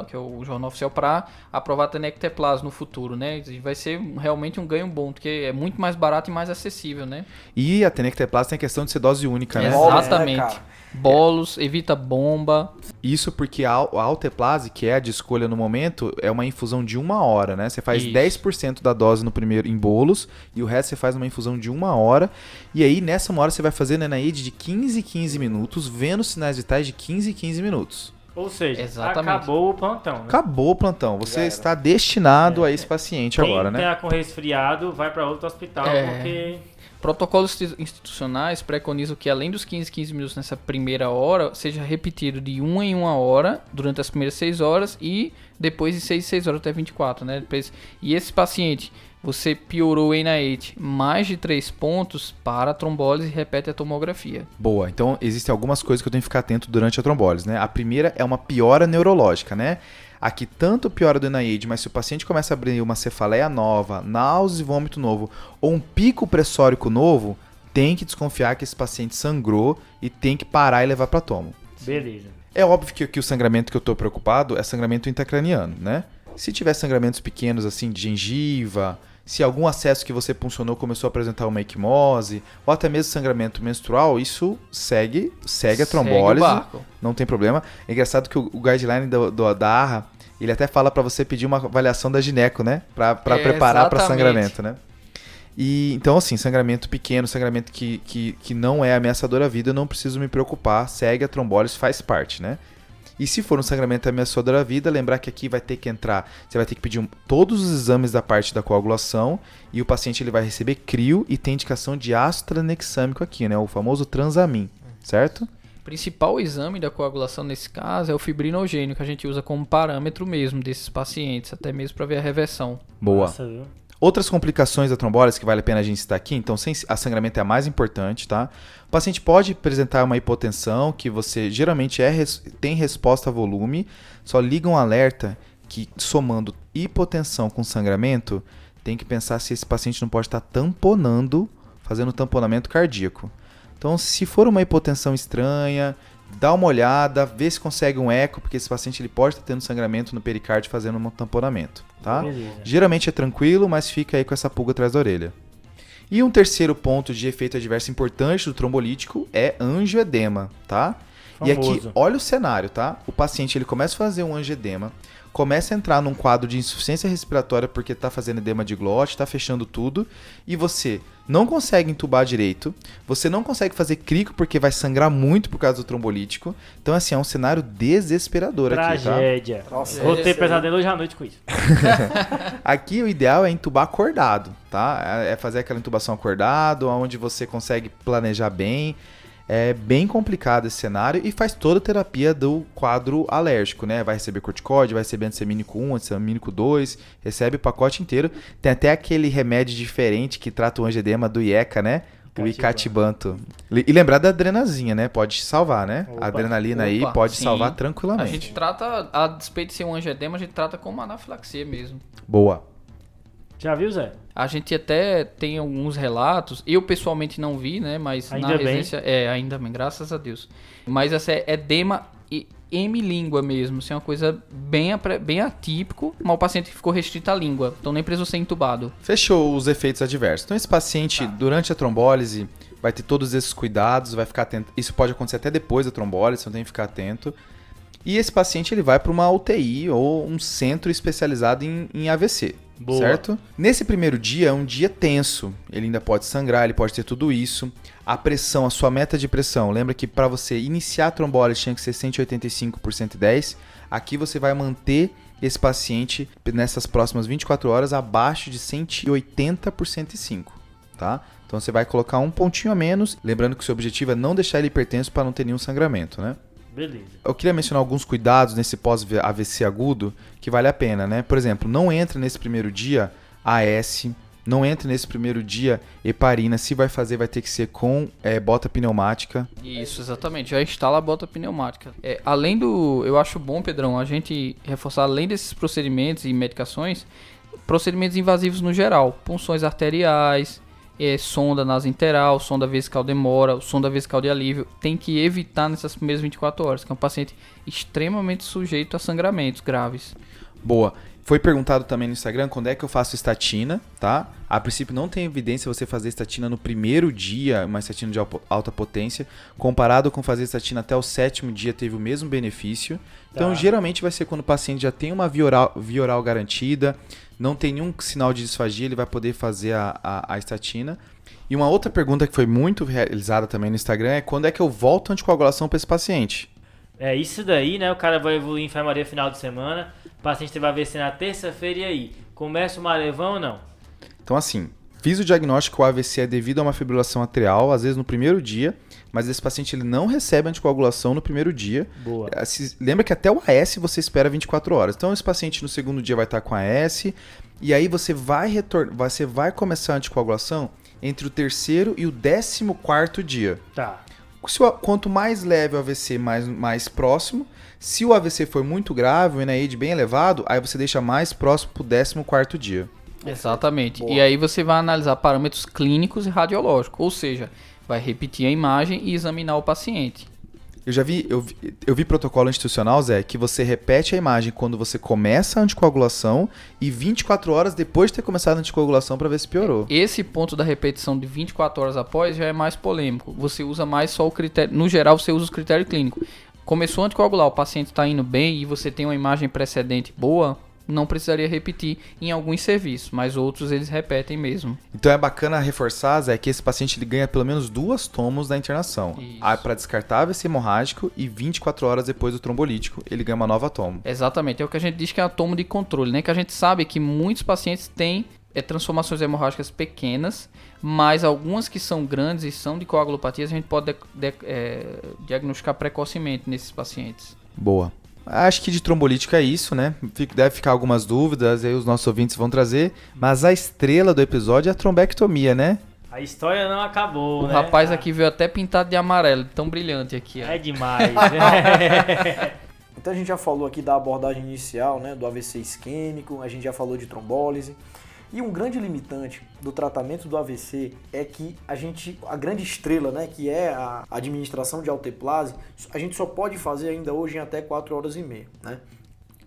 Speaker 4: que é o jornal oficial, para aprovar a tenecteplase no futuro, né? E vai ser realmente um ganho bom, porque é muito mais barato e mais acessível, né?
Speaker 1: E a tenecteplase tem a questão de ser dose única, né?
Speaker 4: Exatamente.
Speaker 3: cara?
Speaker 4: Bolos, evita bomba.
Speaker 1: Isso porque a alteplase, que é a de escolha no momento, é uma infusão de 1 hora, né? Você faz
Speaker 4: Isso.
Speaker 1: 10% da dose no primeiro em bolos e o resto você faz uma infusão de 1 hora. E aí, nessa 1 hora, você vai fazer Nenaid de 15 em 15 minutos, vendo sinais vitais de 15 em 15 minutos.
Speaker 2: Ou seja,
Speaker 4: Exatamente.
Speaker 2: acabou o plantão, né?
Speaker 1: Acabou o plantão. Você
Speaker 3: Já
Speaker 1: está destinado a esse paciente agora,
Speaker 2: Quem
Speaker 1: né?
Speaker 2: tá com resfriado vai para outro hospital, porque...
Speaker 4: Protocolos institucionais preconizam que além dos 15 minutos nessa primeira hora, seja repetido de 1 em 1 hora durante as primeiras 6 horas e depois de 6 em 6 horas até 24, né? E esse paciente, você piorou o NIH mais de 3 pontos, para a trombólise e repete a tomografia.
Speaker 1: Boa. Então, existem algumas coisas que eu tenho que ficar atento durante a trombólise, né? A primeira é uma piora neurológica, né? Aqui tanto piora do NIH, mas se o paciente começa a abrir uma cefaleia nova, náuseas e vômito novo, ou um pico pressórico novo, tem que desconfiar que esse paciente sangrou e tem que parar e levar para tomo.
Speaker 2: Beleza.
Speaker 1: É óbvio que o sangramento que eu estou preocupado é sangramento intracraniano, né? Se tiver sangramentos pequenos assim de gengiva, se algum acesso que você puncionou começou a apresentar uma equimose, ou até mesmo sangramento menstrual, isso segue a trombólise,
Speaker 4: Segue o barco.
Speaker 1: não tem problema. É engraçado que o guideline da ARRA, ele até fala para você pedir uma avaliação da gineco, né? Para preparar para
Speaker 4: exatamente.
Speaker 1: sangramento, né? E, então, assim, sangramento pequeno, sangramento que não é ameaçador à vida, eu não preciso me preocupar, segue a trombólise, faz parte, né? E se for um sangramento ameaçador à vida, lembrar que aqui vai ter que entrar, você vai ter que pedir todos os exames da parte da coagulação e o paciente ele vai receber crio e tem indicação de ácido tranexâmico aqui, né? O famoso transamin, certo?
Speaker 4: O principal exame da coagulação nesse caso é o fibrinogênio, que a gente usa como parâmetro mesmo desses pacientes, até mesmo para ver a reversão.
Speaker 1: Boa.
Speaker 2: Nossa, viu?
Speaker 1: Outras complicações da trombólise que vale a pena a gente citar aqui, então a sangramento é a mais importante, tá? O paciente pode apresentar uma hipotensão, que você geralmente tem resposta a volume, só liga um alerta que somando hipotensão com sangramento, tem que pensar se esse paciente não pode estar tamponando, fazendo tamponamento cardíaco. Então, se for uma hipotensão estranha, dá uma olhada, vê se consegue um eco, porque esse paciente ele pode estar tendo sangramento no pericárdio fazendo um tamponamento, tá?
Speaker 2: Beleza.
Speaker 1: Geralmente é tranquilo, mas fica aí com essa pulga atrás da orelha. E um terceiro ponto de efeito adverso importante do trombolítico é angioedema, tá? E aqui,
Speaker 2: Famoso.
Speaker 1: olha o cenário, tá? O paciente ele começa a fazer um angioedema, começa a entrar num quadro de insuficiência respiratória porque está fazendo edema de glote, está fechando tudo, e você não consegue entubar direito, você não consegue fazer crico porque vai sangrar muito por causa do trombolítico. Então, assim, é um cenário desesperador aqui, tá?
Speaker 2: Tragédia.
Speaker 3: Nossa,
Speaker 2: Vou
Speaker 3: esse
Speaker 2: ter
Speaker 3: aí-
Speaker 2: pesadelo hoje à noite com isso.
Speaker 1: Aqui o ideal é entubar acordado, tá? É fazer aquela intubação acordado, onde você consegue planejar bem. É bem complicado esse cenário e faz toda a terapia do quadro alérgico, né? Vai receber corticóide, vai receber antistamínico 1, antistamínico 2, recebe o pacote inteiro. Tem até aquele remédio diferente que trata o angioedema do IECA, né? O icatibanto. E lembrar da adrenazinha, né? Pode salvar, né?
Speaker 2: Opa.
Speaker 1: A adrenalina aí
Speaker 4: Opa,
Speaker 1: pode
Speaker 4: sim.
Speaker 1: salvar
Speaker 4: A
Speaker 1: tranquilamente.
Speaker 4: gente trata, a despeito de ser um angioedema, a gente trata como anafilaxia mesmo.
Speaker 1: Boa.
Speaker 2: Já viu, Zé?
Speaker 4: A gente até tem alguns relatos, eu pessoalmente não vi, né, mas
Speaker 2: Ainda
Speaker 4: na
Speaker 2: bem.
Speaker 4: residência, ainda bem, graças a Deus. Mas essa é edema e hemilíngua mesmo, isso é uma coisa bem atípico, mas o paciente ficou restrito à língua, então nem precisou ser entubado.
Speaker 1: Fechou os efeitos adversos. Então esse paciente, durante a trombólise, vai ter todos esses cuidados, vai ficar atento. Isso pode acontecer até depois da trombólise, então tem que ficar atento. E esse paciente ele vai para uma UTI ou um centro especializado em AVC.
Speaker 2: Boa.
Speaker 1: Certo? Nesse primeiro dia é um dia tenso. Ele ainda pode sangrar, ele pode ter tudo isso. A pressão, a sua meta de pressão, lembra que para você iniciar a trombólise tinha que ser 185 por 110. Aqui você vai manter esse paciente nessas próximas 24 horas abaixo de 180 por 105, tá? Então você vai colocar um pontinho a menos, lembrando que o seu objetivo é não deixar ele hipertenso para não ter nenhum sangramento, né?
Speaker 2: Beleza.
Speaker 1: Eu queria mencionar alguns cuidados nesse pós-AVC agudo que vale a pena, né? Por exemplo, não entra nesse primeiro dia AS, não entre nesse primeiro dia heparina. Se vai fazer, vai ter que ser com bota pneumática.
Speaker 4: Isso, exatamente. Já instala a bota pneumática. Eu acho bom, Pedrão, a gente reforçar, além desses procedimentos e medicações, procedimentos invasivos no geral. Punções arteriais, sonda nasointeral, sonda vesical demora, sonda vesical de alívio. Tem que evitar nessas primeiras 24 horas, que é um paciente extremamente sujeito a sangramentos graves.
Speaker 1: Boa. Foi perguntado também no Instagram quando é que eu faço estatina, tá? A princípio não tem evidência você fazer estatina no primeiro dia, uma estatina de alta potência, comparado com fazer estatina até o 7º dia teve o mesmo benefício. Então, geralmente vai ser quando o paciente já tem uma via oral garantida, não tem nenhum sinal de disfagia, ele vai poder fazer a estatina. E uma outra pergunta que foi muito realizada também no Instagram é quando é que eu volto a anticoagulação para esse paciente?
Speaker 2: Isso daí, né? O cara vai evoluir em enfermaria final de semana, o paciente vai AVC na terça-feira e aí? Começa o marevão ou não?
Speaker 1: Então assim, fiz o diagnóstico que o AVC é devido a uma fibrilação atrial, às vezes no primeiro dia, mas esse paciente ele não recebe anticoagulação no primeiro dia.
Speaker 2: Boa.
Speaker 1: Lembra que até o AS você espera 24 horas. Então esse paciente no segundo dia vai estar com AS, e aí você vai começar a anticoagulação entre o terceiro e o 14º dia.
Speaker 2: Tá.
Speaker 1: Quanto mais leve o AVC, mais próximo. Se o AVC for muito grave, o NIH bem elevado, aí você deixa mais próximo pro 14º dia.
Speaker 4: Exatamente.
Speaker 3: Boa.
Speaker 4: E aí você vai analisar parâmetros clínicos e radiológicos, ou seja, vai repetir a imagem e examinar o paciente.
Speaker 1: Eu vi protocolo institucional, Zé, que você repete a imagem quando você começa a anticoagulação e 24 horas depois de ter começado a anticoagulação para ver se piorou.
Speaker 4: Esse ponto da repetição de 24 horas após já é mais polêmico. Você usa mais só o critério, no geral você usa o critério clínico. Começou a anticoagular, o paciente está indo bem e você tem uma imagem precedente boa, não precisaria repetir em alguns serviços, mas outros eles repetem mesmo.
Speaker 1: Então é bacana reforçar, Zé, que esse paciente ele ganha pelo menos 2 tomos da internação. Para descartar AVC hemorrágico e 24 horas depois do trombolítico, ele ganha uma nova tomo.
Speaker 4: Exatamente, é o que a gente diz que é a tomo de controle, né? Que a gente sabe que muitos pacientes têm transformações hemorrágicas pequenas, mas algumas que são grandes e são de coagulopatias, a gente pode diagnosticar precocemente nesses pacientes.
Speaker 1: Boa. Acho que de trombolítico é isso, né? Deve ficar algumas dúvidas, aí os nossos ouvintes vão trazer. Mas a estrela do episódio é a trombectomia, né?
Speaker 2: A história não acabou,
Speaker 4: o
Speaker 2: né?
Speaker 4: rapaz aqui veio até pintado de amarelo, tão brilhante aqui. Ó.
Speaker 2: É demais.
Speaker 3: Então a gente já falou aqui da abordagem inicial, né, do AVC isquêmico, a gente já falou de trombólise. E um grande limitante do tratamento do AVC é que a grande estrela, né, que é a administração de alteplase, a gente só pode fazer ainda hoje em até 4 horas e meia, né?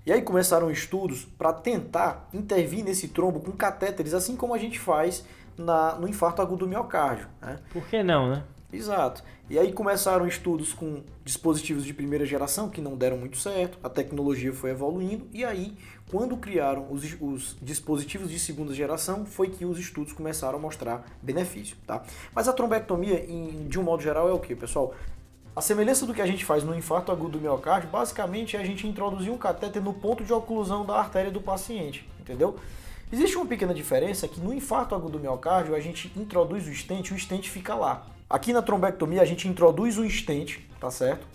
Speaker 3: E aí começaram estudos para tentar intervir nesse trombo com catéteres, assim como a gente faz no infarto agudo do miocárdio, né?
Speaker 2: Por que não, né?
Speaker 3: Exato. E aí começaram estudos com dispositivos de primeira geração que não deram muito certo, a tecnologia foi evoluindo e aí quando criaram os dispositivos de segunda geração foi que os estudos começaram a mostrar benefício, tá? Mas a trombectomia, de um modo geral, é o que, pessoal? A semelhança do que a gente faz no infarto agudo do miocárdio, basicamente é a gente introduzir um catéter no ponto de oclusão da artéria do paciente, entendeu? Existe uma pequena diferença que no infarto agudo do miocárdio a gente introduz o stent fica lá. Aqui na trombectomia a gente introduz o stent, tá certo?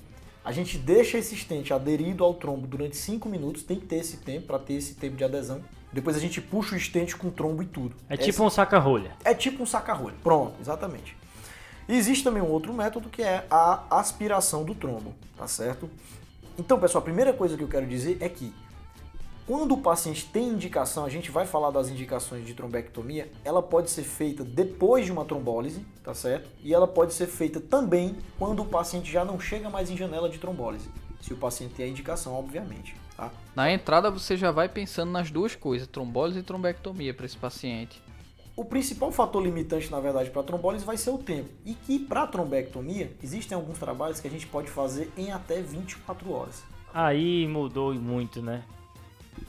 Speaker 3: A gente deixa esse stent aderido ao trombo durante 5 minutos, tem que ter esse tempo para ter esse tempo de adesão. Depois a gente puxa o stent com trombo e tudo.
Speaker 2: É tipo um saca-rolha.
Speaker 3: É tipo um saca-rolha. Pronto, exatamente. E existe também um outro método que é a aspiração do trombo, tá certo? Então, pessoal, a primeira coisa que eu quero dizer é que quando o paciente tem indicação, a gente vai falar das indicações de trombectomia, ela pode ser feita depois de uma trombólise, tá certo? E ela pode ser feita também quando o paciente já não chega mais em janela de trombólise, se o paciente tem a indicação, obviamente, tá?
Speaker 4: Na entrada você já vai pensando nas duas coisas, trombólise e trombectomia para esse paciente.
Speaker 3: O principal fator limitante, na verdade, para a trombólise vai ser o tempo. E que para a trombectomia, existem alguns trabalhos que a gente pode fazer em até 24 horas.
Speaker 2: Aí mudou muito, né?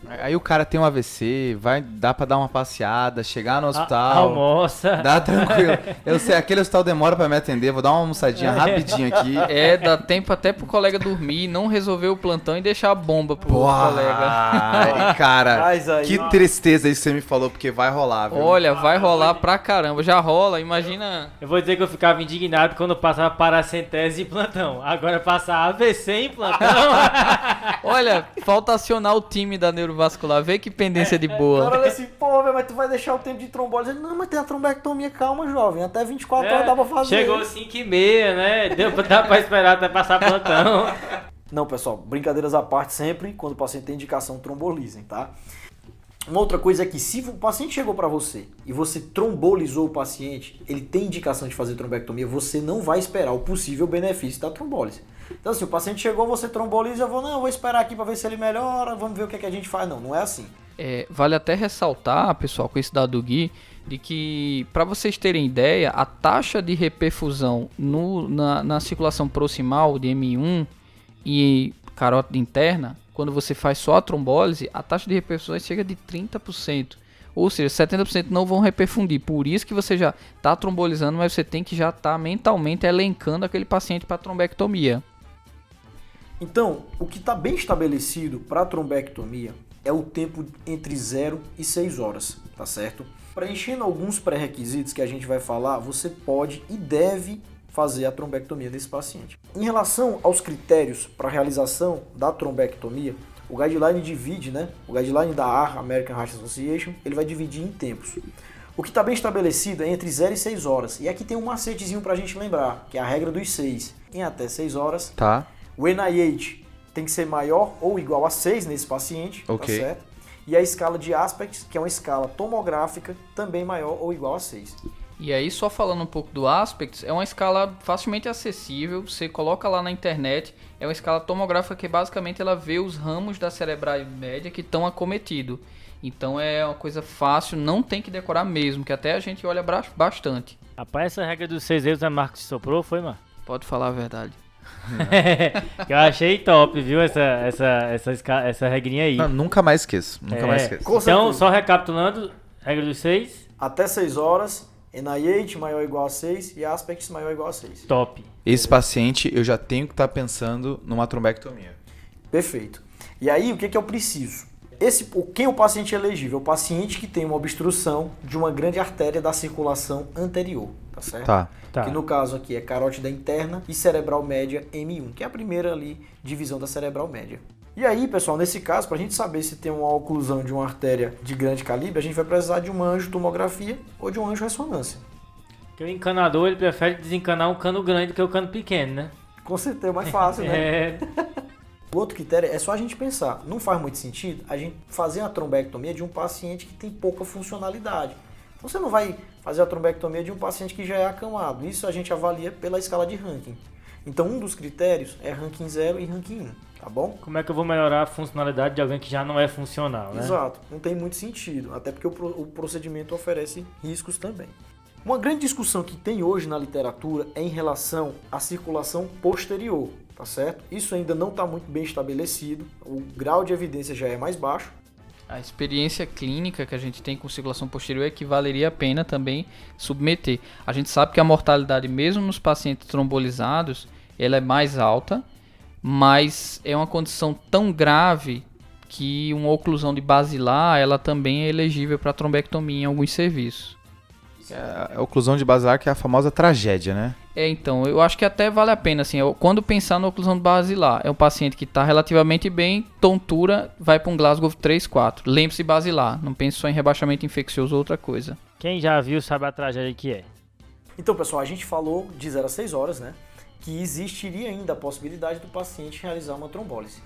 Speaker 1: Aí o cara tem um AVC, dá pra dar uma passeada, chegar no hospital.
Speaker 2: Almoça.
Speaker 1: Dá tranquilo. Eu sei, aquele hospital demora pra me atender, vou dar uma almoçadinha rapidinho aqui.
Speaker 4: Dá tempo até pro colega dormir, não resolver o plantão e deixar a bomba pro colega.
Speaker 1: Ai, cara,
Speaker 3: Mas aí,
Speaker 1: que tristeza isso que você me falou, porque vai rolar, viu?
Speaker 4: Olha, vai rolar pra caramba, já rola, imagina.
Speaker 2: Eu vou dizer que eu ficava indignado quando passava paracentese em plantão. Agora passar AVC em plantão.
Speaker 4: Olha, falta acionar o time da neurovascular, vê que pendência de
Speaker 3: O
Speaker 4: boa.
Speaker 3: cara olha assim, pô, velho, mas tu vai deixar o tempo de trombólise? Ele, não, mas tem a trombectomia, calma, jovem, até 24 horas dá pra fazer.
Speaker 2: Chegou 5h30, né? Dá pra esperar até passar plantão.
Speaker 3: Não, pessoal, brincadeiras à parte sempre, quando o paciente tem indicação, trombolizem, tá? Uma outra coisa é que se o paciente chegou para você e você trombolizou o paciente, ele tem indicação de fazer trombectomia, você não vai esperar o possível benefício da trombólise. Então assim, o paciente chegou, você tromboliza, eu vou esperar aqui para ver se ele melhora, vamos ver o que, é que a gente faz. Não, não é assim.
Speaker 4: Vale até ressaltar, pessoal, com esse dado do Gui, de que, para vocês terem ideia, a taxa de reperfusão na circulação proximal de M1 e carótida interna, quando você faz só a trombólise, a taxa de reperfusão chega de 30%. Ou seja, 70% não vão reperfundir. Por isso que você já está trombolizando, mas você tem que já estar mentalmente elencando aquele paciente para trombectomia.
Speaker 3: Então, o que está bem estabelecido para a trombectomia é o tempo entre 0 e 6 horas, tá certo? Preenchendo alguns pré-requisitos que a gente vai falar, você pode e deve fazer a trombectomia desse paciente. Em relação aos critérios para a realização da trombectomia, o guideline divide, né? O guideline da AR, American Heart Association, ele vai dividir em tempos. O que está bem estabelecido é entre 0 e 6 horas. E aqui tem um macetezinho para a gente lembrar, que é a regra dos 6. Em até 6 horas,
Speaker 1: Tá.
Speaker 3: o NIH tem que ser maior ou igual a 6 nesse paciente,
Speaker 1: Ok.
Speaker 3: tá certo? E a escala de aspects, que é uma escala tomográfica, também maior ou igual a 6.
Speaker 4: E aí, só falando um pouco do Aspects, é uma escala facilmente acessível, você coloca lá na internet, é uma escala tomográfica que basicamente ela vê os ramos da cerebral média que estão acometidos. Então é uma coisa fácil, não tem que decorar mesmo, que até a gente olha bastante.
Speaker 2: Rapaz, essa regra dos 6 erros a Marcos soprou, foi, mano?
Speaker 4: Pode falar a verdade.
Speaker 2: Eu achei top, viu, essa regrinha aí.
Speaker 1: Não, nunca mais esqueço. Nunca mais esqueço.
Speaker 3: Com
Speaker 2: Então,
Speaker 3: certeza.
Speaker 2: só recapitulando, regra dos 6,
Speaker 3: Até 6 horas, NIH maior ou igual a 6 e aspects maior ou igual a 6.
Speaker 2: top.
Speaker 1: Esse paciente eu já tenho que estar pensando numa trombectomia.
Speaker 3: Perfeito. E aí, o que eu preciso? Quem é o paciente elegível? O paciente que tem uma obstrução de uma grande artéria da circulação anterior, tá certo?
Speaker 1: Tá.
Speaker 2: Tá.
Speaker 3: Que no caso aqui é carótida interna e cerebral média M1, que é a primeira ali divisão da cerebral média. E aí, pessoal, nesse caso, para a gente saber se tem uma oclusão de uma artéria de grande calibre, a gente vai precisar de uma angiotomografia ou de uma angiorressonância.
Speaker 2: Porque o encanador, ele prefere desencanar um cano grande do que o cano pequeno, né?
Speaker 3: Com certeza é mais fácil, né?
Speaker 2: É,
Speaker 3: O outro critério é só a gente pensar. Não faz muito sentido a gente fazer a trombectomia de um paciente que tem pouca funcionalidade. Então você não vai fazer a trombectomia de um paciente que já é acamado. Isso a gente avalia pela escala de ranking. Então um dos critérios é ranking 0 e ranking 1, tá bom?
Speaker 2: como é que eu vou melhorar a funcionalidade de alguém que já não é funcional, né?
Speaker 3: Exato, não tem muito sentido, até porque o procedimento oferece riscos também. Uma grande discussão que tem hoje na literatura é em relação à circulação posterior, tá certo? Isso ainda não está muito bem estabelecido, o grau de evidência já é mais baixo.
Speaker 4: A experiência clínica que a gente tem com circulação posterior é que valeria a pena também submeter. A gente sabe que a mortalidade, mesmo nos pacientes trombolizados, ela é mais alta, mas é uma condição tão grave que uma oclusão de basilar, ela também é elegível para trombectomia em alguns serviços.
Speaker 1: A oclusão de basilar, que é a famosa tragédia, né?
Speaker 4: Então, eu acho que até vale a pena, assim, quando pensar na oclusão basilar, é um paciente que está relativamente bem, tontura, vai para um Glasgow 3-4. Lembre-se basilar, não pense só em rebaixamento infeccioso ou outra coisa.
Speaker 2: Quem já viu sabe a tragédia que é.
Speaker 3: Então, pessoal, a gente falou de 0 a 6 horas, né? Que existiria ainda a possibilidade do paciente realizar uma trombólise.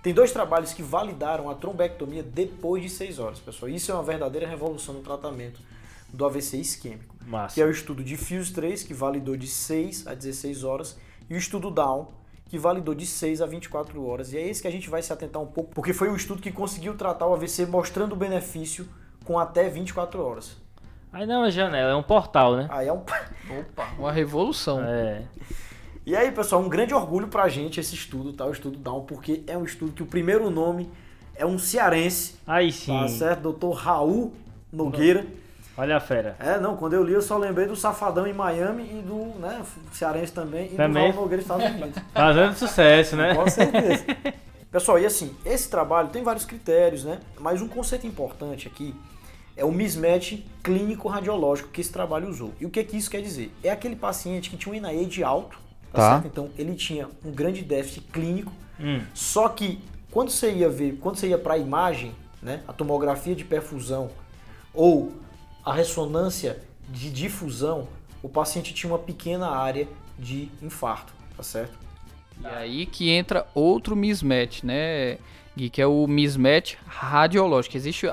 Speaker 3: Tem 2 trabalhos que validaram a trombectomia depois de 6 horas, pessoal. Isso é uma verdadeira revolução no tratamento do AVC isquêmico.
Speaker 2: Massa.
Speaker 3: Que é o estudo Diffuse 3, que validou de 6 a 16 horas, e o estudo Down, que validou de 6 a 24 horas. E é esse que a gente vai se atentar um pouco, porque foi o estudo que conseguiu tratar o AVC mostrando o benefício com até 24 horas.
Speaker 2: Aí não é uma janela, é um portal, né?
Speaker 3: Aí é um...
Speaker 4: Opa, uma revolução.
Speaker 2: É.
Speaker 3: E aí, pessoal, um grande orgulho pra gente esse estudo, tá? O estudo Down, porque é um estudo que o primeiro nome é um cearense,
Speaker 2: Aí sim.
Speaker 3: tá certo? Dr. Raul Nogueira.
Speaker 2: Olha a fera.
Speaker 3: Quando eu li eu só lembrei do Safadão em Miami e do, né, cearense também, e
Speaker 2: Também.
Speaker 3: do Raul Nogueira nos Estados Unidos.
Speaker 2: Fazendo sucesso, né?
Speaker 3: Com certeza. Pessoal, e assim, esse trabalho tem vários critérios, né? Mas um conceito importante aqui é o mismatch clínico-radiológico que esse trabalho usou. E o que isso quer dizer? É aquele paciente que tinha um NIH alto, tá certo? Então ele tinha um grande déficit clínico, só que quando você ia para a imagem, né, a tomografia de perfusão ou a ressonância de difusão, o paciente tinha uma pequena área de infarto, tá certo?
Speaker 4: E aí que entra outro mismatch, né, Gui, que é o mismatch radiológico. Existe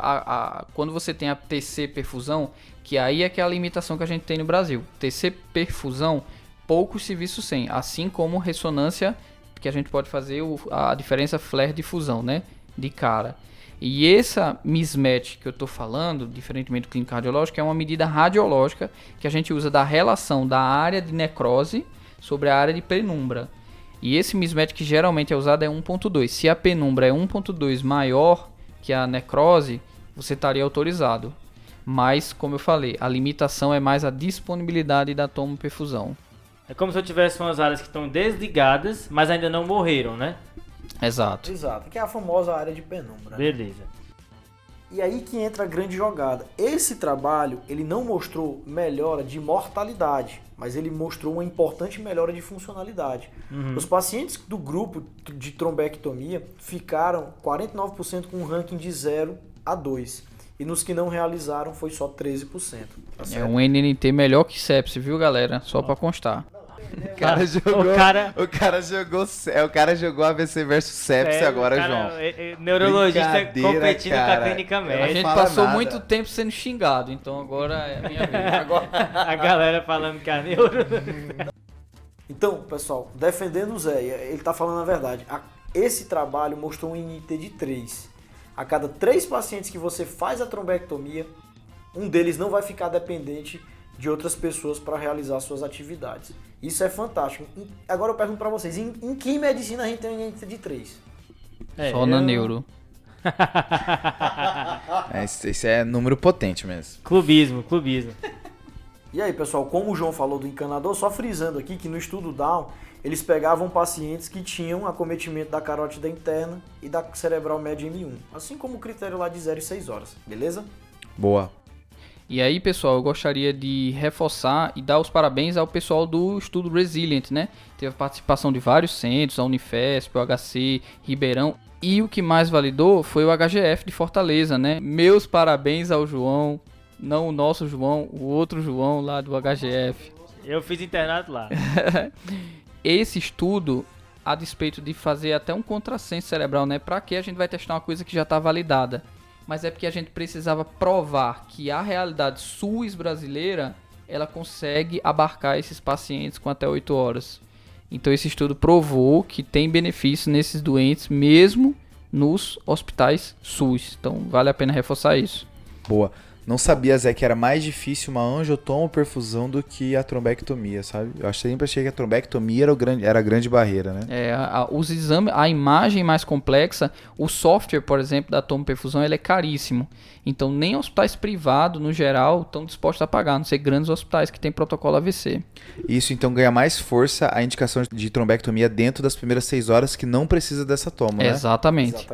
Speaker 4: quando você tem a TC perfusão, que aí é que é a limitação que a gente tem no Brasil. TC perfusão, poucos serviços sem, assim como ressonância, que a gente pode fazer a diferença flare difusão, né, de cara. E essa mismatch que eu estou falando, diferentemente do clínico radiológico, é uma medida radiológica que a gente usa da relação da área de necrose sobre a área de penumbra. E esse mismatch que geralmente é usado é 1.2. Se a penumbra é 1.2 maior que a necrose, você estaria autorizado. Mas, como eu falei, a limitação é mais a disponibilidade da tomoperfusão.
Speaker 2: É como se eu tivesse umas áreas que estão desligadas, mas ainda não morreram, né?
Speaker 4: Exato.
Speaker 3: Exato, que é a famosa área de penumbra.
Speaker 2: Beleza.
Speaker 3: E aí que entra a grande jogada. Esse trabalho, ele não mostrou melhora de mortalidade, mas ele mostrou uma importante melhora de funcionalidade. Os pacientes do grupo de trombectomia ficaram 49% com um ranking de 0 a 2. E nos que não realizaram foi só 13%. Tá
Speaker 4: É
Speaker 3: certo?
Speaker 4: um NNT melhor que sepsis, viu, galera? Só pra constar.
Speaker 1: O cara jogou AVC versus sepsis agora, João.
Speaker 2: Neurologista
Speaker 1: Brincadeira,
Speaker 2: competindo
Speaker 1: cara.
Speaker 2: com a clínica
Speaker 4: A
Speaker 2: médica.
Speaker 4: gente
Speaker 1: fala
Speaker 4: passou
Speaker 1: nada.
Speaker 4: muito tempo sendo xingado, então agora é a minha vez. Agora...
Speaker 2: A galera falando que a neuro...
Speaker 3: Então, pessoal, defendendo o Zé, ele está falando a verdade. Esse trabalho mostrou um NNT de 3. A cada 3 pacientes que você faz a trombectomia, um deles não vai ficar dependente de outras pessoas para realizar suas atividades. Isso é fantástico. Agora eu pergunto para vocês, em que medicina a gente tem um NNT de 3?
Speaker 4: Só na neuro.
Speaker 1: Esse é número potente mesmo.
Speaker 2: Clubismo.
Speaker 3: E aí, pessoal, como o João falou do encanador, só frisando aqui que no estudo Down, eles pegavam pacientes que tinham acometimento da carótida interna e da cerebral média M1, assim como o critério lá de 0 e 6 horas, beleza?
Speaker 1: Boa.
Speaker 4: E aí, pessoal, eu gostaria de reforçar e dar os parabéns ao pessoal do estudo Resilient, né? Teve a participação de vários centros, a Unifesp, o HC, Ribeirão. E o que mais validou foi o HGF de Fortaleza, né? Meus parabéns ao João, não o nosso João, o outro João lá do HGF.
Speaker 2: Eu fiz internato lá.
Speaker 4: Esse estudo, a despeito de fazer até um contrassenso cerebral, né? Pra que a gente vai testar uma coisa que já está validada? Mas é porque a gente precisava provar que a realidade SUS brasileira, ela consegue abarcar esses pacientes com até 8 horas. Então esse estudo provou que tem benefício nesses doentes, mesmo nos hospitais SUS. Então vale a pena reforçar isso.
Speaker 1: Boa. Não sabia, Zé, que era mais difícil uma angiotomoperfusão do que a trombectomia, sabe? Sempre achei que a trombectomia era a grande barreira, né?
Speaker 4: Os exames, a imagem mais complexa, o software, por exemplo, da tomoperfusão, ele é caríssimo. Então nem hospitais privados, no geral, estão dispostos a pagar, a não ser grandes hospitais que têm protocolo AVC.
Speaker 1: Isso então ganha mais força a indicação de trombectomia dentro das primeiras 6 horas que não precisa dessa toma, né?
Speaker 4: Exatamente.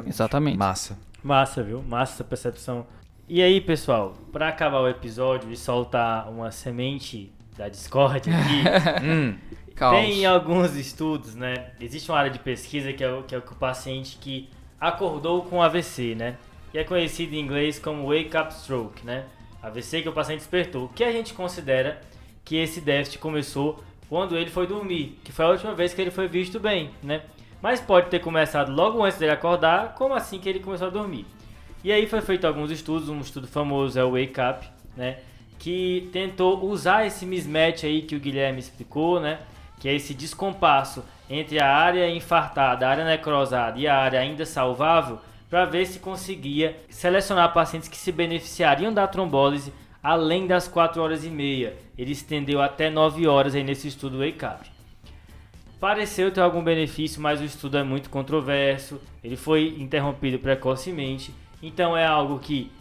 Speaker 1: Massa.
Speaker 2: Massa, viu? Massa essa percepção. E aí, pessoal, para acabar o episódio e soltar uma semente da discórdia aqui, tem alguns estudos, né? Existe uma área de pesquisa que é o paciente que acordou com AVC, né? E é conhecido em inglês como wake up stroke, né? AVC que o paciente despertou. Que a gente considera que esse déficit começou quando ele foi dormir, que foi a última vez que ele foi visto bem, né? Mas pode ter começado logo antes dele acordar, como assim que ele começou a dormir. E aí foi feito alguns estudos, um estudo famoso é o Wake Up, né, que tentou usar esse mismatch aí que o Guilherme explicou, né, que é esse descompasso entre a área infartada, a área necrosada e a área ainda salvável, para ver se conseguia selecionar pacientes que se beneficiariam da trombólise além das 4 horas e meia. Ele estendeu até 9 horas aí nesse estudo Wake Up. Pareceu ter algum benefício, mas o estudo é muito controverso, ele foi interrompido precocemente. Então é algo que